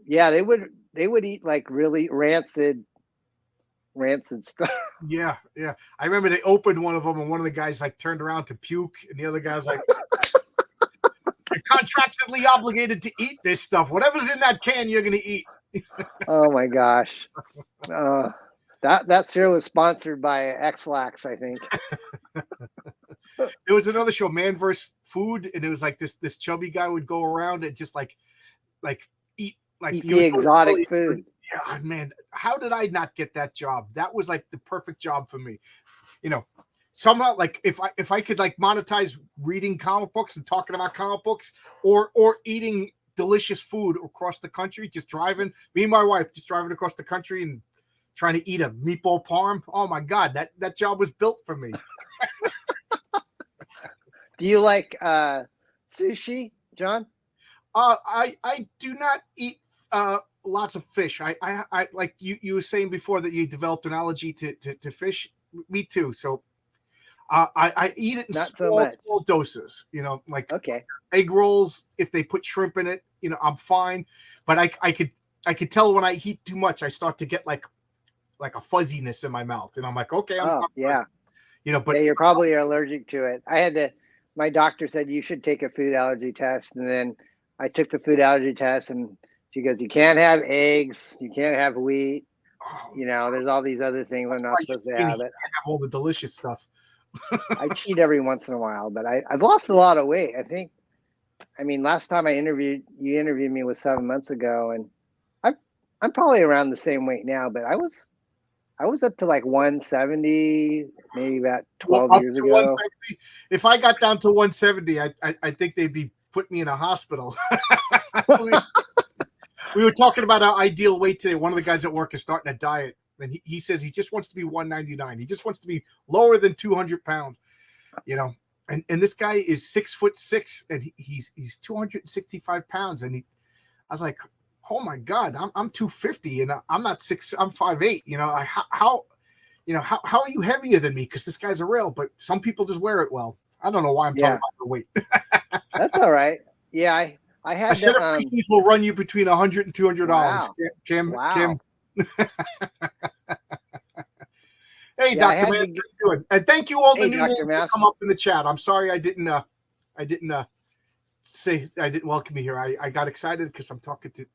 they would eat like really rancid stuff. Yeah. I remember they opened one of them, and one of the guys like turned around to puke, and the other guy's like, "You're contractually obligated to eat this stuff. Whatever's in that can, you're gonna eat." Oh my gosh. That cereal was sponsored by X-Lax, I think. There was another show, Man vs. Food, and it was like this chubby guy would go around and just like eat the exotic food. Yeah, man, how did I not get that job? That was like the perfect job for me. You know, somehow, like if I could like monetize reading comic books and talking about comic books, or eating delicious food across the country, just driving, me and my wife just driving across the country and trying to eat a meatball parm. Oh my God, that job was built for me. Do you like sushi, John? I do not eat lots of fish. I like you were saying before that you developed an allergy to fish. Me too. So I eat it in Not so much. small doses. You know, like Okay. egg rolls. If they put shrimp in it, you know, I'm fine. But I could tell when I eat too much, I start to get like a fuzziness in my mouth, and I'm like, okay, I'm Yeah. you know, but Yeah, you're probably allergic to it. My doctor said you should take a food allergy test. And then I took the food allergy test and she goes, you can't have eggs. You can't have wheat. oh, You know, there's all these other things I'm that's not why you're supposed to skinny. have You it. can't have all the delicious stuff. I cheat every once in a while, but I've lost a lot of weight. I mean, last time you interviewed me was 7 months ago, and I'm probably around the same weight now, but I was up to like 170 maybe about Well, 12 up years to ago. 170. If I got down to 170, I think they'd be putting me in a hospital. We were talking about our ideal weight today. One of the guys at work is starting a diet, and he says he just wants to be 199. He just wants to be lower than 200 pounds. You know, and this guy is 6'6", and he's 265 pounds, and I was like, oh my god, I'm 250, and I'm not six. I'm 5'8". You know, how how are you heavier than me? Because this guy's a rail, but some people just wear it well. I don't know why I'm talking Yeah, about the weight. that's all right. Yeah, I A had set to of Freakies will run you between $100 and $200. wow. Kim. Wow. Hey, Yeah, I Dr. had Mass, to how you doing? And thank you all the hey new Dr. names that Mass. come up in the chat. I'm sorry I didn't say I didn't welcome you here. I got excited because I'm talking to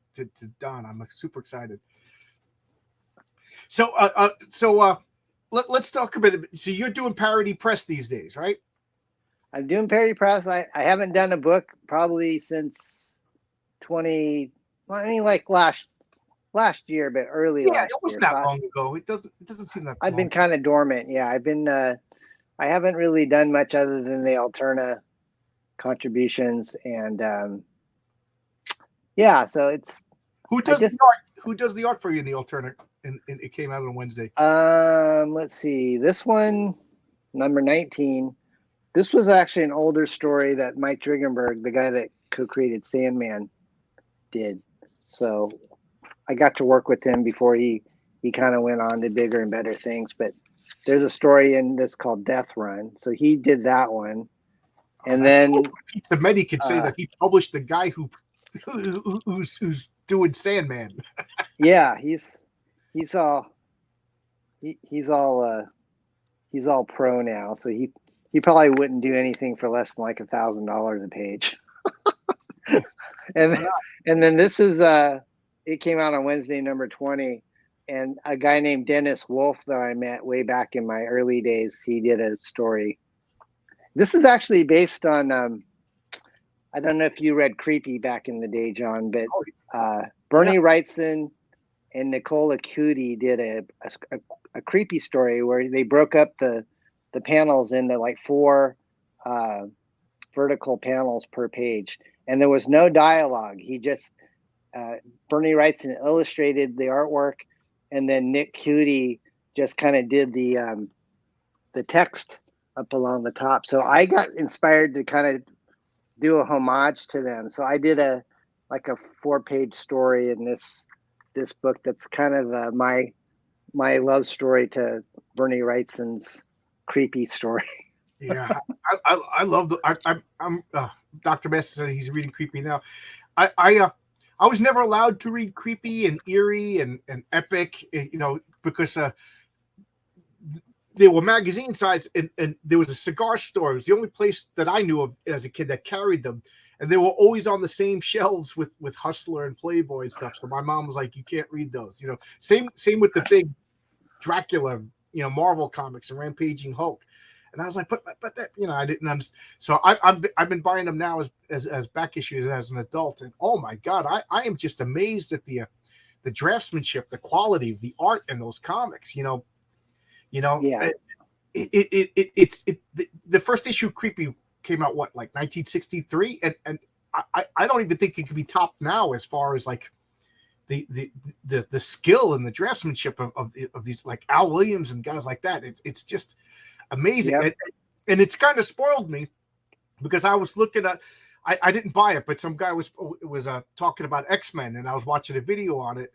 Don. I'm super excited. So let's talk a bit. So you're doing parody press these days, right? I'm doing parody press. I haven't done a book probably since 20 well, I mean like last year, but early Yeah, last it year. wasn't that long ago. It doesn't seem that I've long. been kind of dormant. Yeah, I haven't really done much other than the Alterna contributions, and yeah, so it's Who I does just the art? Who does the art for you in the alternate? And it came out on Wednesday. let's see, this one number 19. This was actually an older story that Mike Dringenberg, the guy that co-created Sandman, did. So I got to work with him before he kind of went on to bigger and better things. But there's a story in this called Death Run. So he did that one, and then Pizza Medi could say that he published the guy who's doing Sandman. yeah, he's all he's all pro now. So he probably wouldn't do anything for less than like $1,000 a page. and then this is it came out on Wednesday, number 20, and a guy named Dennis Wolf that I met way back in my early days, he did a story. This is actually based on I don't know if you read Creepy back in the day, John, but Bernie Wrightson and Nicola Cudi did a creepy story where they broke up the panels into like 4 vertical panels per page, and there was no dialogue. He just Bernie Wrightson illustrated the artwork, and then Nick Cudi just kind of did the text up along the top. So I got inspired to kind of do a homage to them. So I did a 4-page story in this book that's kind of my love story to Bernie Wrightson's creepy story. Yeah, I love I'm Dr. Master said he's reading Creepy now. I was never allowed to read Creepy and Eerie and Epic, you know, because there were magazine sites and there was a cigar store. It was the only place that I knew of as a kid that carried them, and they were always on the same shelves with Hustler and Playboy and stuff. So my mom was like, "You can't read those," you know. Same with the big Dracula, you know, Marvel comics and Rampaging Hulk. And I was like, but that, you know, I didn't understand. So I've been buying them now as back issues as an adult, and oh my god, I am just amazed at the draftsmanship, the quality of the art in those comics. Yeah. It's the first issue of Creepy came out what, like 1963, and I don't even think it could be topped now as far as like the skill and the draftsmanship of these like Al Williams and guys like that. It's just amazing. Yep. And it's kind of spoiled me because I was looking at, I didn't buy it, but some guy was talking about X-Men, and I was watching a video on it,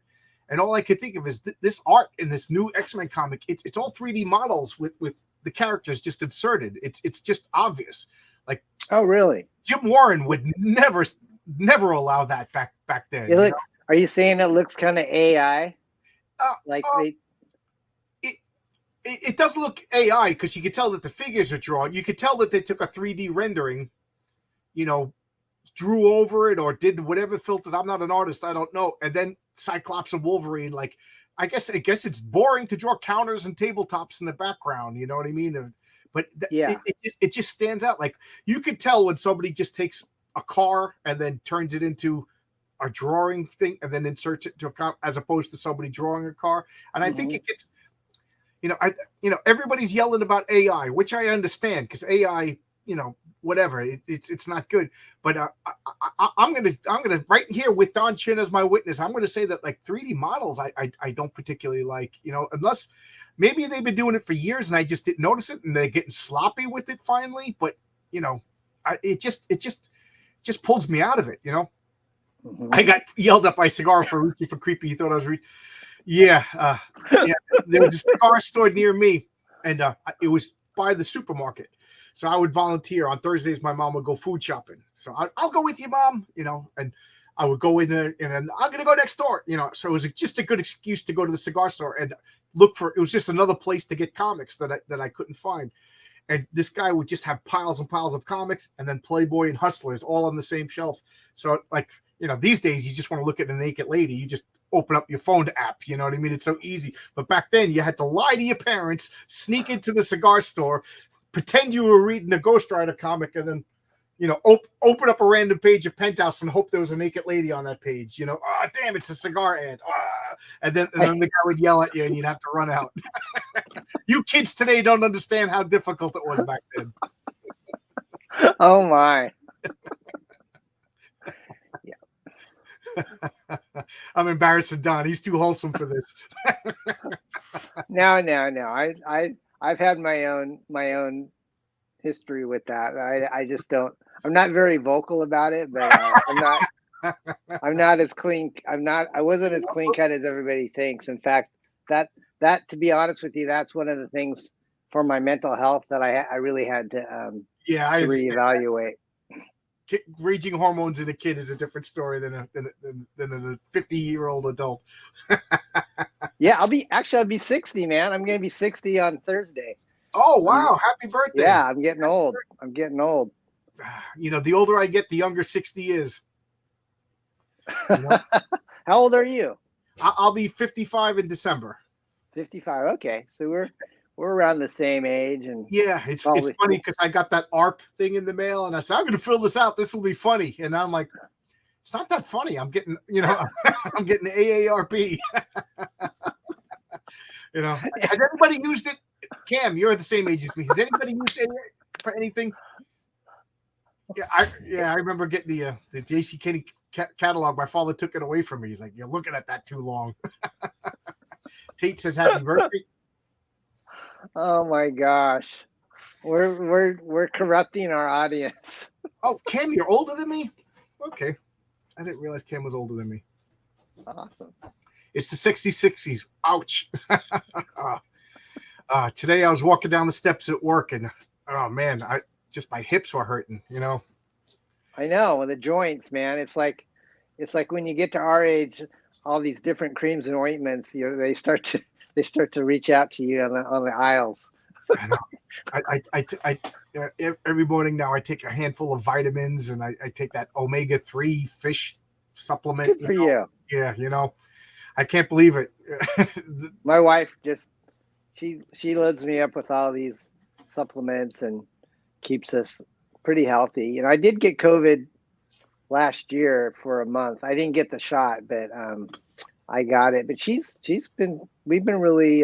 and all I could think of is this art in this new X-Men comic. It's all 3D models with the characters just inserted. It's just obvious. Like, oh, really? Jim Warren would never allow that back then. It looks, are you saying it looks kind of AI? Like they. It does look AI because you could tell that the figures are drawn. You could tell that they took a 3D rendering, drew over it or did whatever filters. I'm not an artist. I don't know. And then Cyclops and Wolverine, like, I guess it's boring to draw counters and tabletops in the background. You know what I mean? But yeah, it just stands out. Like, you could tell when somebody just takes a car and then turns it into a drawing thing and then inserts it to a car, as opposed to somebody drawing a car. And I think it gets, everybody's yelling about AI, which I understand, because AI, whatever, it's not good. But I'm gonna right here with Don Chin as my witness. I'm gonna say that, like, 3D models, I don't particularly like, unless maybe they've been doing it for years and I just didn't notice it, and they're getting sloppy with it finally. But it just pulls me out of it. I got yelled at by Cigar for creepy. He thought I was yeah. There was a cigar store near me, and it was by the supermarket. So I would volunteer on Thursdays. My mom would go food shopping. So I'll go with you, Mom, and I would go in there, and then I'm going to go next door, So it was just a good excuse to go to the cigar store and look for, it was just another place to get comics that I couldn't find. And this guy would just have piles and piles of comics, and then Playboy and Hustlers all on the same shelf. So, like, these days you just want to look at a naked lady. You just open up your phone app. You know what I mean? It's so easy. But back then you had to lie to your parents, sneak into the cigar store, pretend you were reading a Ghost Rider comic, and then, open up a random page of Penthouse and hope there was a naked lady on that page. Oh, damn, it's a cigar ad. And then the guy would yell at you and you'd have to run out. You kids today don't understand how difficult it was back then. Oh, my. I'm embarrassing Don. He's too wholesome for this. No. I've had my own history with that. I just don't. I'm not very vocal about it, but I'm not as clean. I wasn't as clean cut as everybody thinks. In fact, that to be honest with you, that's one of the things for my mental health that I really had to reevaluate. Raging hormones in a kid is a different story than a 50-year-old adult. Yeah, I'll be 60, man. I'm gonna be 60 on Thursday. Oh, wow. Happy birthday. Yeah, I'm getting old. The older I get, the younger 60 is. How old are you? I'll be 55 in December. 55. Okay, so we're around the same age, and yeah, it's funny because I got that ARP thing in the mail, and I said, I'm going to fill this out. This will be funny, and I'm like, it's not that funny. I'm getting, I'm getting AARP. Has anybody used it? Cam, you're the same age as me. Has anybody used it for anything? Yeah, I remember getting the JCPenney catalog. My father took it away from me. He's like, you're looking at that too long. Tate says happy birthday. Oh my gosh, we're corrupting our audience. Oh, Cam, you're older than me? Okay, I didn't realize Cam was older than me. Awesome. It's the 60s. Ouch. Today I was walking down the steps at work, and oh man, my hips were hurting. I know, the joints, man. It's like when you get to our age, all these different creams and ointments, they start to reach out to you on the aisles. I know. Every morning now I take a handful of vitamins, and I take that omega-3 fish supplement. Good for you. Yeah, I can't believe it. My wife she loads me up with all these supplements and keeps us pretty healthy. I did get COVID last year for a month. I didn't get the shot, but I got it. But we've been really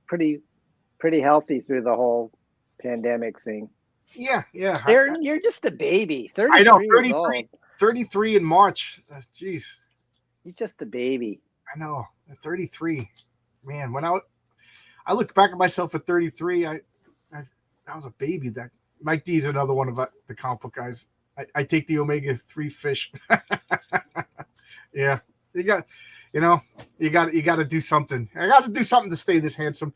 pretty healthy through the whole pandemic thing. Yeah. You're just a baby. 33 I know, 33 in March. Jeez. You're just a baby. I know. 33. Man, when I look back at myself at 33, I was a baby. That Mike D is another one of the comic book guys. I take the omega-3 fish. Yeah, you got to do something. I got to do something to stay this handsome.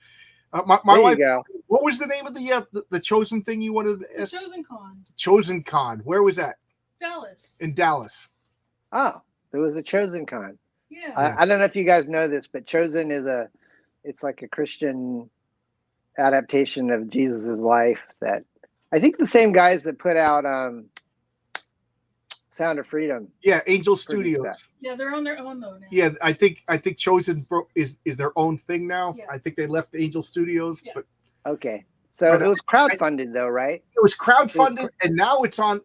My There wife. you go. What was the name of the chosen thing you wanted to ask? Chosen Con. Chosen Con. Where was that? Dallas. In Dallas. Oh, there was a Chosen Con. Yeah. I don't know if you guys know this, but Chosen it's like a Christian adaptation of Jesus's life that I think the same guys that put out Sound of Freedom. Yeah, Angel Pretty Studios. stuff. Yeah, they're on their own though now. Yeah, I think Chosen is their own thing now. Yeah. I think they left Angel Studios, Yeah. but Okay. So But, it was crowdfunded though, right? it was crowdfunded, and now it's on.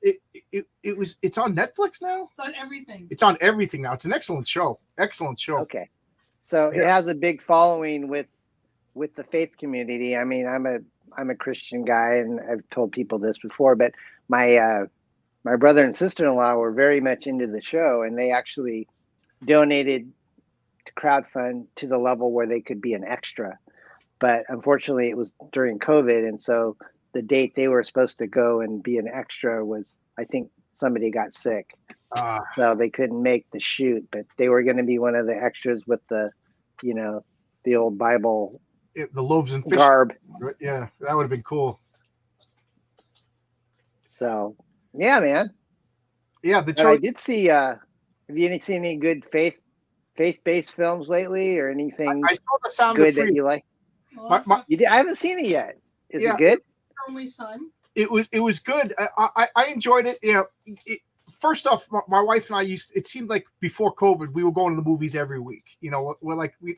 It's on Netflix now. It's on everything. It's on everything now. It's an excellent show. Excellent show. Okay. So it has a big following with the faith community. I mean, I'm a Christian guy, and I've told people this before, but my brother and sister-in-law were very much into the show, and they actually donated to crowdfund to the level where they could be an extra. But unfortunately, it was during COVID, and so the date they were supposed to go and be an extra was, I think somebody got sick, so they couldn't make the shoot. But they were going to be one of the extras with the old Bible The loaves and fish. garb. Yeah, that would have been cool. So yeah, man. Yeah, the But I show. did see. Have you seen any good faith-based films lately, or anything I saw the Sound good of that Freedom. you like? Well, My- it's my- not You did? I haven't seen it yet. Is Yeah. it good? your only son. It was good. I enjoyed it. Yeah. First off, my wife and I it seemed like before COVID, we were going to the movies every week. We're like, we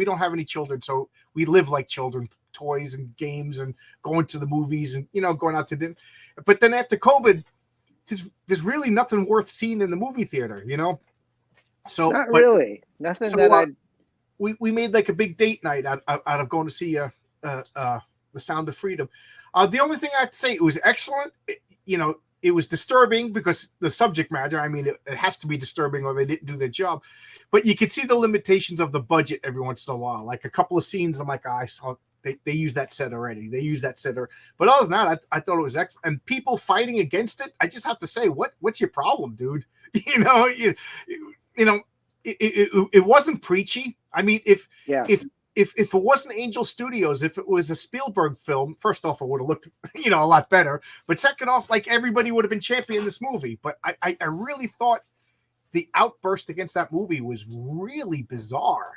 don't have any children, so we live like children, toys and games and going to the movies and, going out to dinner. But then after COVID, there's really nothing worth seeing in the movie theater, So, Not but really. Nothing so, that I. we made like a big date night out of going to see the Sound of Freedom. The only thing I have to say, it was excellent. It was disturbing because the subject matter, I mean, it has to be disturbing or they didn't do their job. But you could see the limitations of the budget every once in a while. Like a couple of scenes, I'm like, I saw they used that set already. They used that set. But other than that, I thought it was excellent. And people fighting against it, I just have to say, what's your problem, dude? It wasn't preachy. I mean, if it wasn't Angel Studios, if it was a Spielberg film, first off, it would have looked, a lot better. But second off, like everybody would have been championing this movie. But I really thought the outburst against that movie was really bizarre.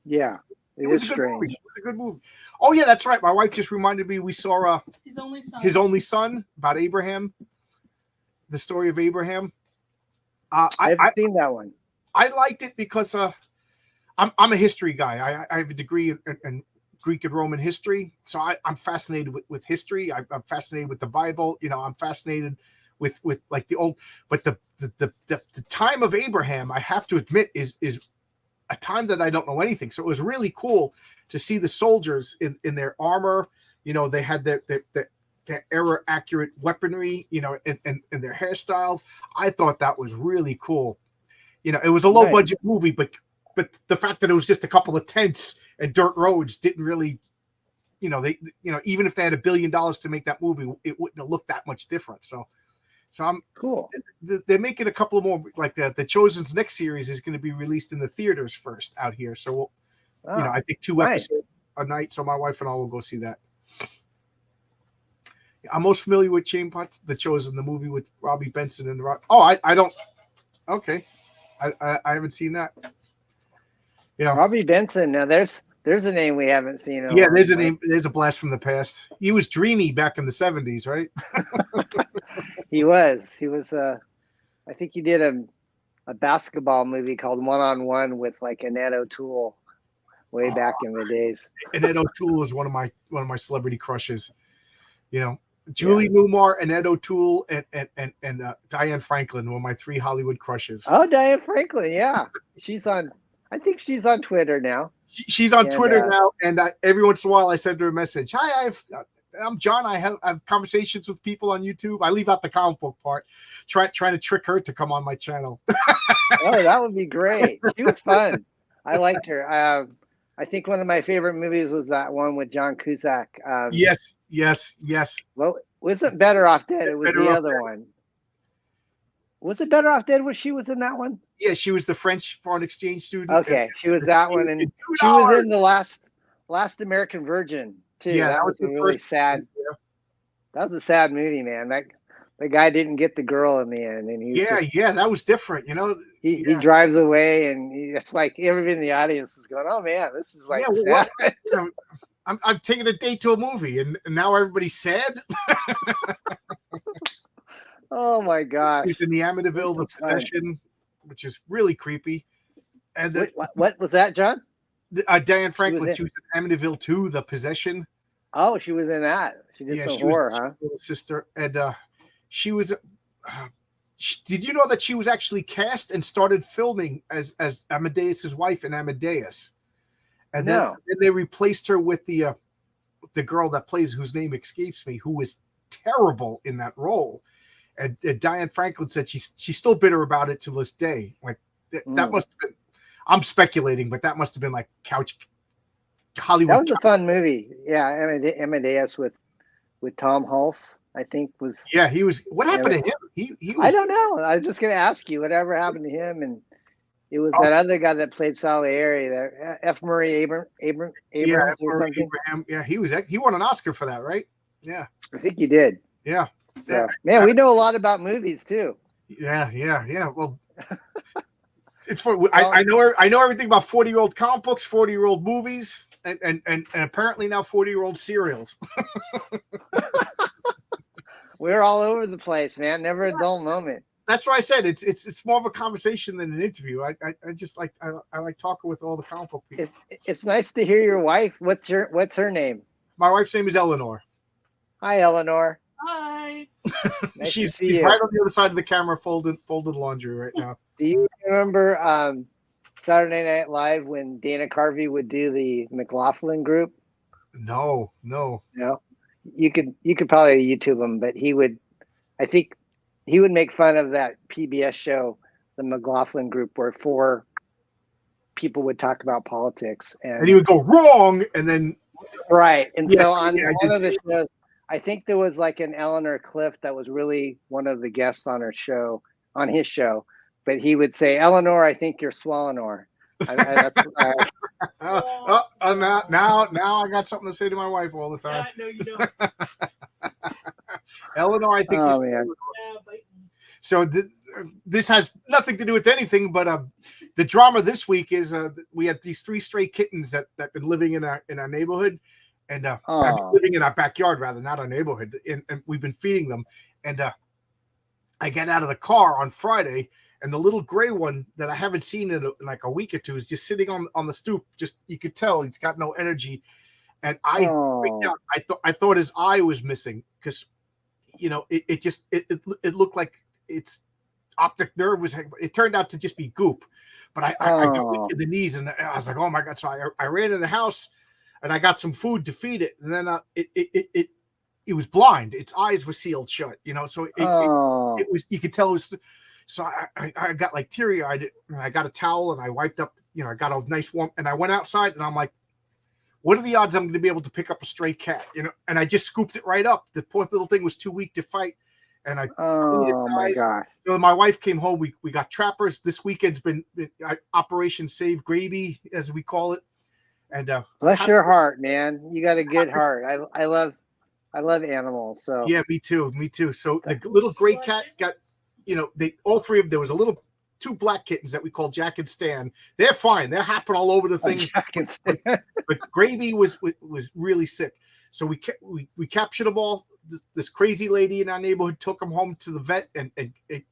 Yeah, It was a good movie. It was a good movie. Oh yeah, that's right. My wife just reminded me we saw His only son. His Only Son, about Abraham, the story of Abraham. I haven't seen that one. I liked it because I'm a history guy. I have a degree in Greek and Roman history, so I'm fascinated with history. I'm fascinated with the Bible. I'm fascinated with like the old, but the time of Abraham, I have to admit, is a time that I don't know anything. So it was really cool to see the soldiers in their armor. They had their era accurate weaponry. And their hairstyles. I thought that was really cool. It was a low budget movie, but the fact that it was just a couple of tents and dirt roads didn't really, even if they had $1 billion to make that movie, it wouldn't have looked that much different. So I'm cool. They're making a couple more, like the Chosen's next series is going to be released in the theaters first out here. So I think 2 episodes a night. So my wife and I will go see that. I'm most familiar with Chain Pot, The Chosen, the movie with Robbie Benson and Rock. Oh, I don't. Okay, I haven't seen that. Robbie Benson. Now there's a name we haven't seen. There's a name. There's a blast from the past. He was dreamy back in the 70s, right? He was. I think he did a basketball movie called One on One with like Annette O'Toole way back in the days. Annette O'Toole is one of my celebrity crushes. Julie Newmar, Annette O'Toole, and Diane Franklin were my 3 Hollywood crushes. Oh, Diane Franklin, yeah, I think she's on Twitter now. She's on Twitter now, and every once in a while I send her a message. Hi, I'm John. I have conversations with people on YouTube. I leave out the comic book part, trying to trick her to come on my channel. Oh, that would be great. She was fun. I liked her. I think one of my favorite movies was that one with John Cusack. Yes, yes, yes. Well, wasn't Better Off Dead? It was Better the Off other one. Was it Better Off Dead where she was in that one? Yeah, she was the French foreign exchange student. Okay, she was that one, and $2. she was in the last American Virgin too. Yeah, that was a the really first sad. Yeah. That was a sad movie, man. That the guy didn't get the girl in the end, and Yeah, that was different. You know, he drives away, and it's like everybody in the audience is going, "Oh man, this is like sad." You know, I'm taking a date to a movie, and now everybody's sad. Oh my gosh! He's in the Amityville, The Possession, which is really creepy. And what was that, John? Diane Franklin. She was in Amityville 2, The Possession. Oh, she was in that. She did some horror, huh? Little sister, and she was. Did you know that she was actually cast and started filming as Amadeus's wife in Amadeus? And then they replaced her with the girl that plays, whose name escapes me, who was terrible in that role. And Diane Franklin said she's still bitter about it to this day. Like that must have been. I'm speculating, but that must have been like couch Hollywood. That was a fun movie. Yeah, Amadeus with Tom Hulse, I think was. Yeah, he was. What happened to him? He was. I don't know. I was just going to ask you whatever happened to him, and it was that other guy that played Salieri, there, F. Murray Abrams or something. Abraham. Yeah, he was. He won an Oscar for that, right? Yeah, I think he did. Yeah. So, man, we know a lot about movies too. Yeah. Well, it's for I know everything about 40-year-old comic books, 40-year-old movies, and apparently now 40-year-old serials. We're all over the place, man. Never a dull moment. That's why I said it's more of a conversation than an interview. I just like I like talking with all the comic book people. It's nice to hear your wife. What's her name? My wife's name is Eleanor. Hi, Eleanor. Hi. Nice she's to see you. right on the other side of the camera, folded laundry right now. Do you remember Saturday Night Live when Dana Carvey would do the McLaughlin group? No. You could probably YouTube him, but I think he would make fun of that PBS show, the McLaughlin group, where 4 people would talk about politics, and he would go wrong, and then right. And yes, so on one of the it. shows, I think there was like an Eleanor Clift that was really one of the guests on his show, but he would say, "Eleanor, I think you're Swellenor." Now I got something to say to my wife all the time. No, you don't. Eleanor, I think. Oh, man. So this has nothing to do with anything, but the drama this week is we had these 3 stray kittens that been living in our neighborhood, and living in our backyard rather, not our neighborhood, and we've been feeding them. And I get out of the car on Friday, and the little gray one that I haven't seen in like a week or two is just sitting on the stoop. Just you could tell he's got no energy, and I freaked out. I thought his eye was missing because it looked like its optic nerve was. It turned out to just be goop, but I got weak in the knees, and I was like, oh my god! So I ran in the house, and I got some food to feed it, and then it was blind. Its eyes were sealed shut, so it was. You could tell it was. So I got like teary eyed. I got a towel and I wiped up. I got a nice warm, and I went outside, and I'm like, what are the odds I'm going to be able to pick up a stray cat? And I just scooped it right up. The poor little thing was too weak to fight. And I cleaned its eyes. God. So my wife came home. We got trappers. This weekend's been Operation Save Gravy, as we call it. And bless your heart, man. You got a good heart. I love animals. So yeah, me too. So the little gray cat got, all 3 of them. There was a little 2 black kittens that we call Jack and Stan. They're fine. They're hopping all over the thing. Jack and Stan. But Gravy was really sick. So we captured them all. This crazy lady in our neighborhood took them home to the vet, and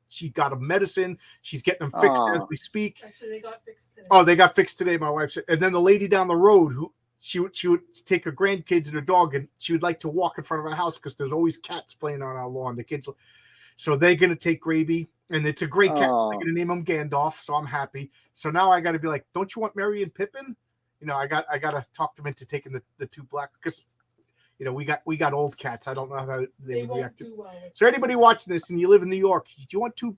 she got them medicine. She's getting them fixed as we speak. Actually, they got fixed today. Oh, they got fixed today, my wife said. And then the lady down the road, who she would take her grandkids and her dog, and she would like to walk in front of our house because there's always cats playing on our lawn. The kids, so they're gonna take Gravy, and it's a great cat. So they're gonna name him Gandalf. So I'm happy. So now I got to be like, don't you want Merry and Pippin? I got to talk them into taking the 2 black, because we got old cats. I don't know how they would react to. Well. So anybody watching this and you live in New York, do you want 2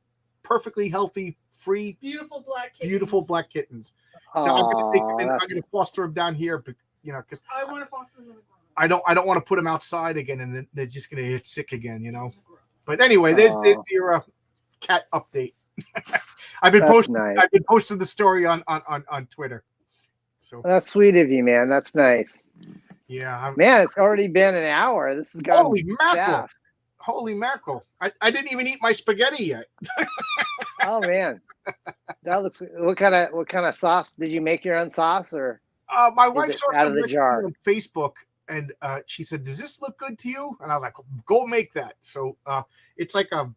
perfectly healthy, free, Beautiful black kittens. beautiful black kittens. So I'm going to take them in. I'm going to foster them down here, because I want to foster them in the ground. I don't want to put them outside again, and then they're just going to get sick again, But anyway, there's your cat update. I've been posting the story on Twitter. So that's sweet of you, man. That's nice. Yeah, man, it's already been an hour. This is going holy mackerel! fast. Holy mackerel! I didn't even eat my spaghetti yet. Oh man, that looks. What kind of sauce did you make? Your own sauce, or my wife saw out some of the recipe jar on Facebook, and she said, "Does this look good to you?" And I was like, "Go make that." So it's like a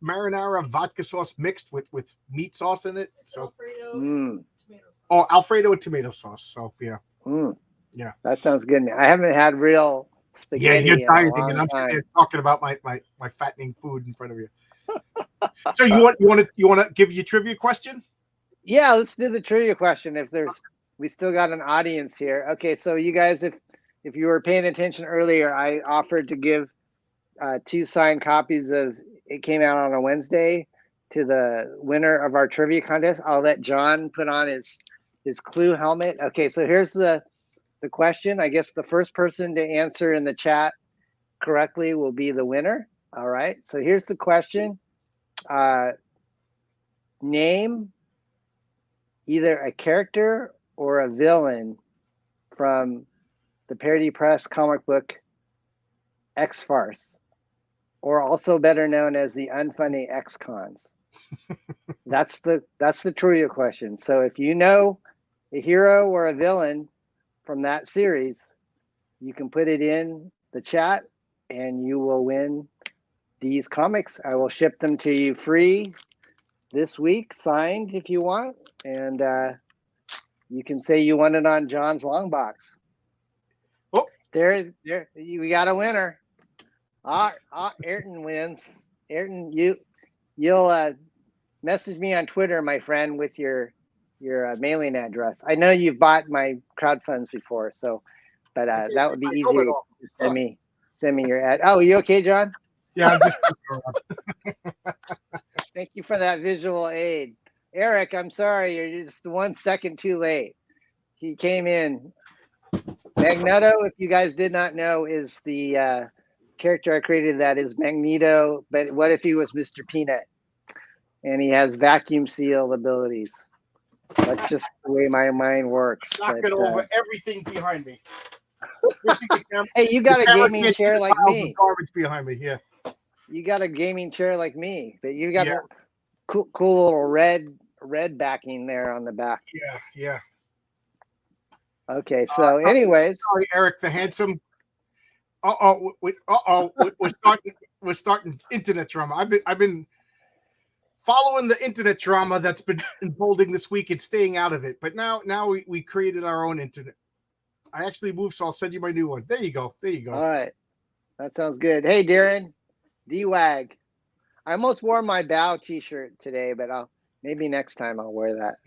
marinara vodka sauce mixed with meat sauce in it. So Alfredo, tomato sauce. Oh, Alfredo and tomato sauce. So yeah. Yeah, that sounds good, man. I haven't had real spaghetti. Yeah, you're dieting, and I'm time. sitting there talking about my fattening food in front of you. So you want to give your trivia question? Yeah, let's do the trivia question. We still got an audience here. Okay, so you guys, if you were paying attention earlier, I offered to give 2 signed copies of It Came Out on a Wednesday to the winner of our trivia contest. I'll let John put on his Clue helmet. Okay, so here's the question. I guess the first person to answer in the chat correctly will be the winner. All right, so here's the question. Name either a character or a villain from the Parody Press comic book X-Farce, or also better known as the Unfunny X-Cons. That's the trivia question. So if you know a hero or a villain from that series, you can put it in the chat and you will win these comics. I will ship them to you free this week, signed if you want, and you can say you won it on John's long box. Oh, there we got a winner. Ayrton wins. Ayrton, you'll message me on Twitter, my friend, with your mailing address. I know you've bought my crowdfunds before, but that would be easy to send me your ad. Oh, you okay, John? Yeah, I'm just. Thank you for that visual aid. Eric, I'm sorry, you're just 1 second too late. He came in. Magneto, if you guys did not know, is the character I created that is Magneto, but what if he was Mr. Peanut? And he has vacuum seal abilities. That's just the way my mind works. Knocking over everything behind me. Hey, you got a gaming chair like me. Garbage behind me, yeah. You got a gaming chair like me, but you got cool little red backing there on the back. Yeah. Okay, so anyways, sorry, Eric the handsome. We're starting internet drama. I've been following the internet drama that's been unfolding this week and staying out of it. But now we created our own internet. I actually moved, so I'll send you my new one. There you go. All right, that sounds good. Hey, Darren, D-Wag. I almost wore my Bow t-shirt today, but maybe next time I'll wear that.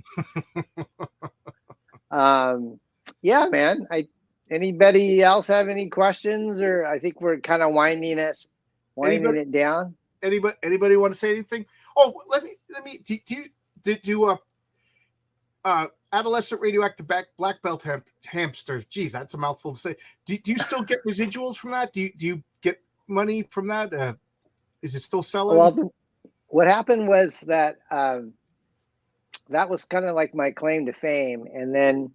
Yeah, man. Anybody else have any questions, or I think we're kind of winding it down. Anybody want to say anything? Oh, let me. Do adolescent radioactive black belt hamsters? Geez, that's a mouthful to say. Do you still get residuals from that? Do you get money from that? Is it still selling? Well, what happened was that that was kind of like my claim to fame, and then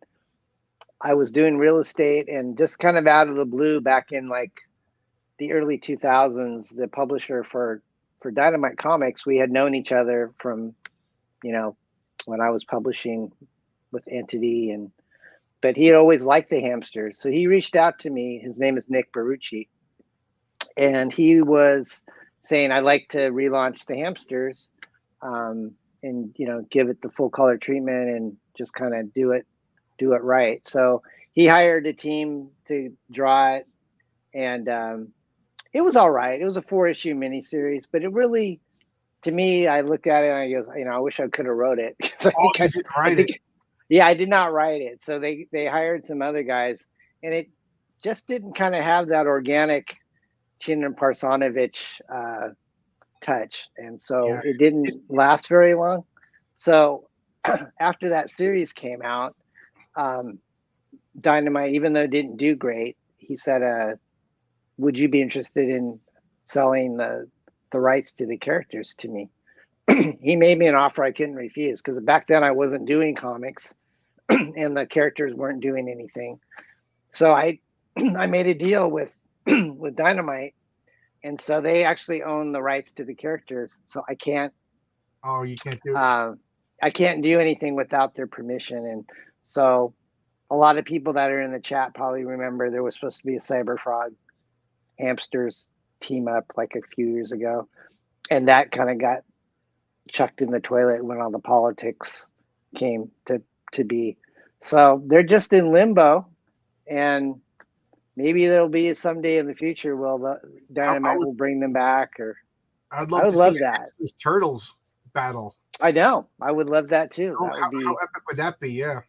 I was doing real estate, and just kind of out of the blue back in like the early 2000s, the publisher for Dynamite Comics, we had known each other from, when I was publishing with Entity, but he had always liked the hamsters. So he reached out to me. His name is Nick Barucci. And he was saying, I'd like to relaunch the hamsters and, give it the full color treatment and just kind of do it right. So he hired a team to draw it, and it was all right. It was a 4-issue miniseries, but it really, to me, I look at it and I go, I wish I could have wrote it. You didn't write it. Yeah, I did not write it. So they hired some other guys, and it just didn't kind of have that organic Chinan Parsanovich touch, and so Yeah. it didn't last very long. So after that series came out, um, Dynamite, even though it didn't do great, he said, "Would you be interested in selling the rights to the characters to me?" He made me an offer I couldn't refuse because back then I wasn't doing comics and the characters weren't doing anything. So I I made a deal with with Dynamite, and so they actually own the rights to the characters. So Oh, you can't do it. I can't do anything without their permission. And so a lot of people that are in the chat probably remember there was supposed to be a Cyber Frog Hamsters team up like a few years ago, and that kind of got chucked in the toilet when all the politics came to be. So they're just in limbo, and maybe there'll be someday in the future will the Dynamite will bring them back. Or I'd I love would to love see that. Hamsters Turtles battle. I know. I would love that too. Oh, That would be how epic would that be? Yeah.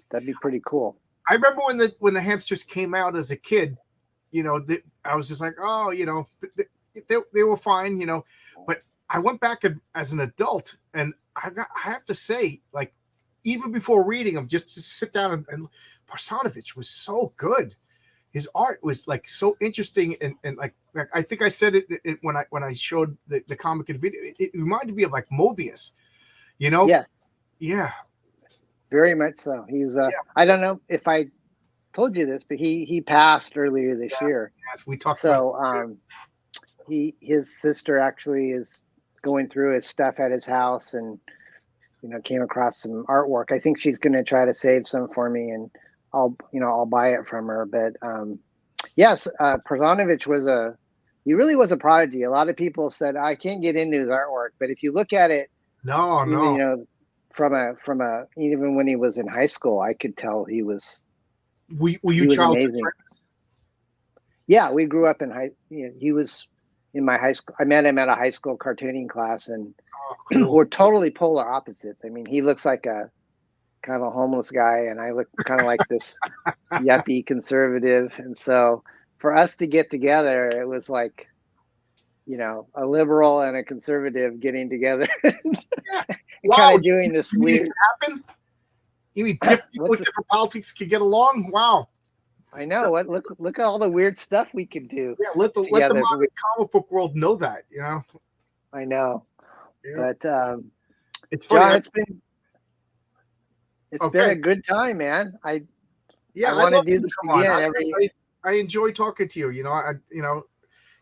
that'd be pretty cool. I remember when the Hamsters came out as a kid, you know, I was just like, oh, you know, they were fine, you know, but I went back as an adult, and I have to say, like, even before reading them, just to sit down and Parsanovich was so good. His art was like so interesting, and like I think I said it when I showed the comic and video. It reminded me of like Mobius, you know? Yes, Yeah. very much so. He was I don't know if I told you this, but he passed earlier this year. Yes, we talked about. So his sister actually is going through his stuff at his house, and came across some artwork. I think she's going to try to save some for me, and I'll buy it from her. But yes, Parsanovich he really was a prodigy. A lot of people said I can't get into his artwork, but if you look at it, No. from a even when he was in high school, I could tell he was. Were he you was childhood amazing. friends? Yeah, we grew up in he was in my high school. I met him at a high school cartooning class, and Oh, cool. we're totally polar opposites. I mean, he looks like a kind of a homeless guy, and I look kind of like this yuppie conservative. And so for us to get together, it was like, a liberal and a conservative getting together and Wow, kind of doing this you mean it weird. could happen? You mean people with different politics could get along? Wow. I know. What look at all the weird stuff we could do. Yeah, let the together. modern comic book world know that, you know. I know. Yeah. But It's funny. John, it's been a good time, man. I want to do this again. I enjoy talking to you. You know,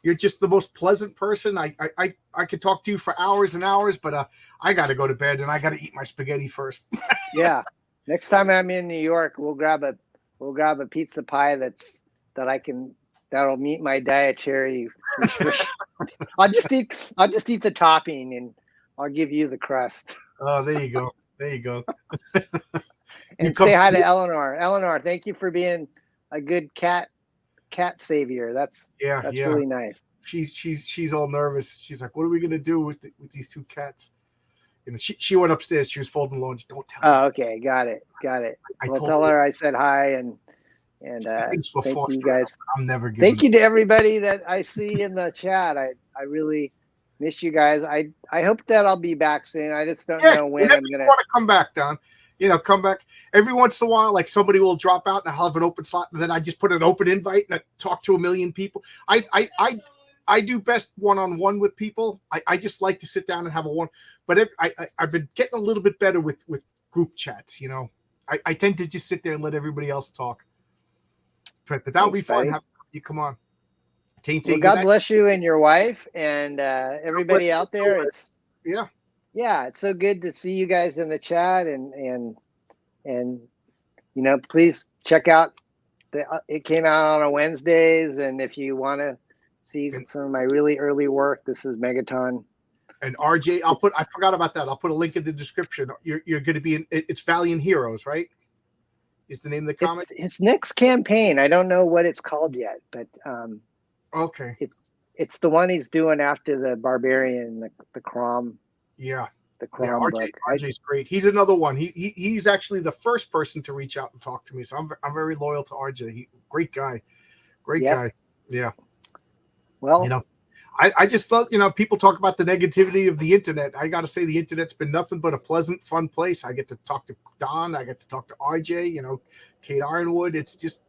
you're just the most pleasant person. I could talk to you for hours and hours, but I got to go to bed and I got to eat my spaghetti first. Yeah. Next time I'm in New York, we'll grab a pizza pie that'll meet my dietary restriction. I'll just eat the topping, and I'll give you the crust. Oh, there you go. There you go. And say hi to Eleanor. Eleanor, thank you for being a good cat savior. That's really nice. She's all nervous. She's like, "What are we gonna do with these two cats?" She went upstairs. She was folding laundry. Don't tell her. Oh, okay, got it. Well, tell her I said hi, and thank you guys. I'm never giving. Thank you to everybody that I see in the chat. I really miss you guys. I hope that I'll be back soon. I just don't know when I'm gonna. Want to come back, Don? Come back every once in a while. Like somebody will drop out, and I'll have an open slot, and then I just put an open invite and I talk to a million people. I do best one-on-one with people. I just like to sit down and have a one. But I've been getting a little bit better with group chats. I tend to just sit there and let everybody else talk. But that'll be fun. Have you come on. Well, God bless you and your wife and everybody out there. It's so good to see you guys in the chat, and please check out it came out on Wednesdays, and if you want to see some of my really early work, this is Megaton. And RJ, I forgot about that. I'll put a link in the description. You're going to be it's Valiant Heroes, right? Is the name of the comic? It's next campaign. I don't know what it's called yet, but okay. It's the one he's doing after the Barbarian, the Crom. Yeah. The Crom book. RJ's great. He's another one. He's actually the first person to reach out and talk to me. So I'm very loyal to RJ. Great guy. Great guy. Yeah. Well, I just thought, people talk about the negativity of the internet. I got to say, the internet's been nothing but a pleasant, fun place. I get to talk to Don. I get to talk to RJ, Kate Ironwood. It's just,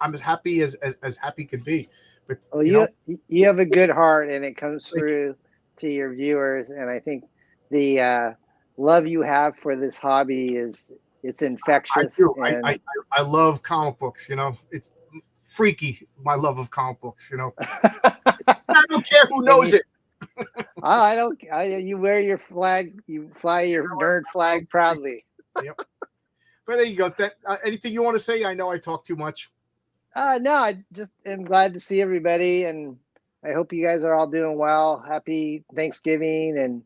I'm as happy as happy could be. But Well, you have a good heart, and it comes through to your viewers. And I think the love you have for this hobby it's infectious. I do. And I love comic books. It's freaky, my love of comic books. I don't care who knows it. I don't. You wear your flag. You fly your nerd flag proudly. Yep. But there you go. Anything you want to say? I know I talk too much. No, I just am glad to see everybody, and I hope you guys are all doing well. Happy Thanksgiving and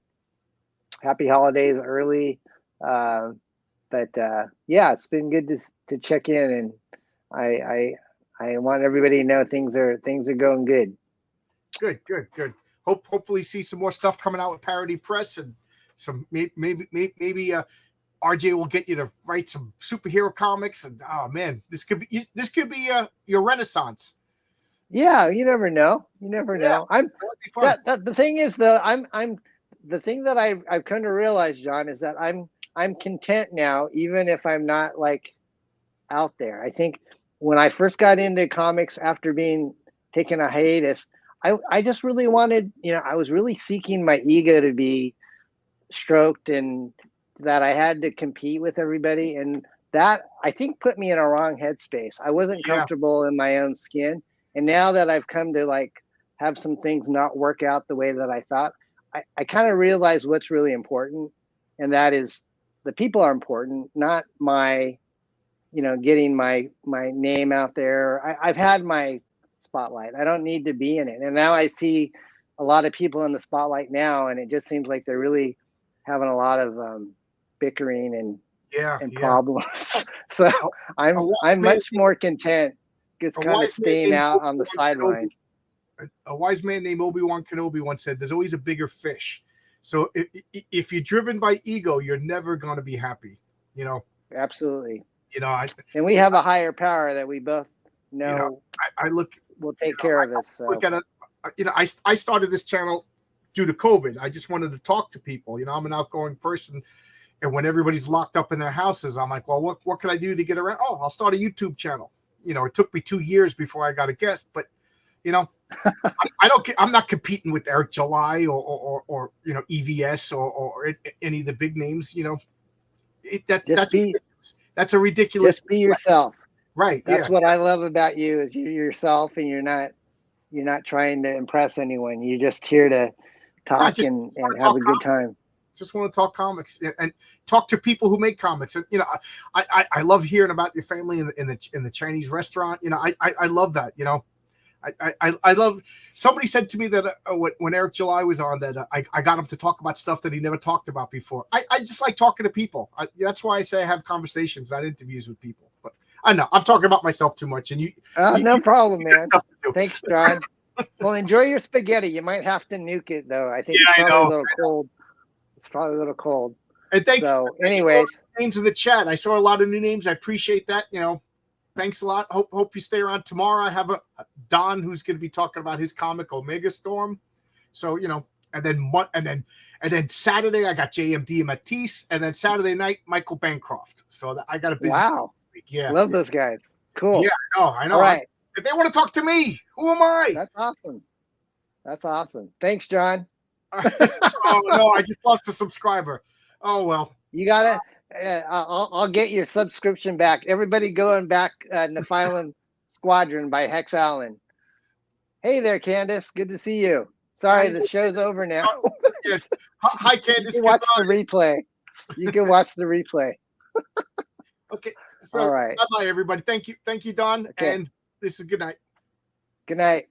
happy holidays early. But yeah, it's been good to check in, and I want everybody to know things are going good. Good. Hopefully see some more stuff coming out with Parody Press, and some maybe RJ will get you to write some superhero comics. And oh man, this could be your renaissance. Yeah, you never know. That'd be fun. The thing is though, I'm the thing that I've come to realize, John, is that I'm content now, even if I'm not like out there. I think when I first got into comics after being taking a hiatus, I just really wanted, I was really seeking my ego to be stroked, and that I had to compete with everybody. And that, I think, put me in a wrong headspace. I wasn't comfortable in my own skin. And now that I've come to like have some things not work out the way that I thought, I kind of realize what's really important. And that is the people are important, not my, getting my name out there. I've had my spotlight. I don't need to be in it. And now I see a lot of people in the spotlight now, and it just seems like they're really having a lot of bickering and problems. So I'm much more content just kind of staying out on the sideline. A wise man named Obi-Wan Kenobi once said, "There's always a bigger fish." So if you're driven by ego, you're never going to be happy. Absolutely. And we have a higher power that we both know. I look. Will take care of us. So. Look at it. I started this channel due to COVID. I just wanted to talk to people. I'm an outgoing person, and when everybody's locked up in their houses, I'm like, well, what can I do to get around? Oh, I'll start a YouTube channel. It took me 2 years before I got a guest, but I don't. I'm not competing with Eric July or EVS or any of the big names. That's a ridiculous. Just be yourself. Right. That's what I love about you is you're yourself, and you're not trying to impress anyone. You're just here to talk and have a good time. Just want to talk comics and talk to people who make comics. And I love hearing about your family in the Chinese restaurant. I love that. I love. Somebody said to me that when Eric July was on, that I got him to talk about stuff that he never talked about before. I just like talking to people. That's why I say I have conversations, not interviews with people. But I know I'm talking about myself too much, and no problem, man. Thanks, John. Well, enjoy your spaghetti. You might have to nuke it though. I think it's probably a little cold. It's probably a little cold. And thanks. So, anyways, names in the chat. I saw a lot of new names. I appreciate that. Thanks a lot. Hope you stay around. Tomorrow I have a Don who's going to be talking about his comic Omega Storm. So and then Saturday I got JMD and Matisse, and then Saturday night Michael Bancroft. So I got a busy week. Yeah, love those guys. Cool. Yeah, I know. All right. If they want to talk to me, who am I? That's awesome. Thanks, John. Oh no, I just lost a subscriber. Oh well. You got it. I'll get your subscription back. Everybody going back Nephilim Squadron by Hex Allen. Hey there, Candace. Good to see you. Sorry, the show's over now. Yes. Hi, Candace. You can watch the replay. Okay. So, all right. Bye-bye, everybody. Thank you, Don. Okay. And this is good night. Good night.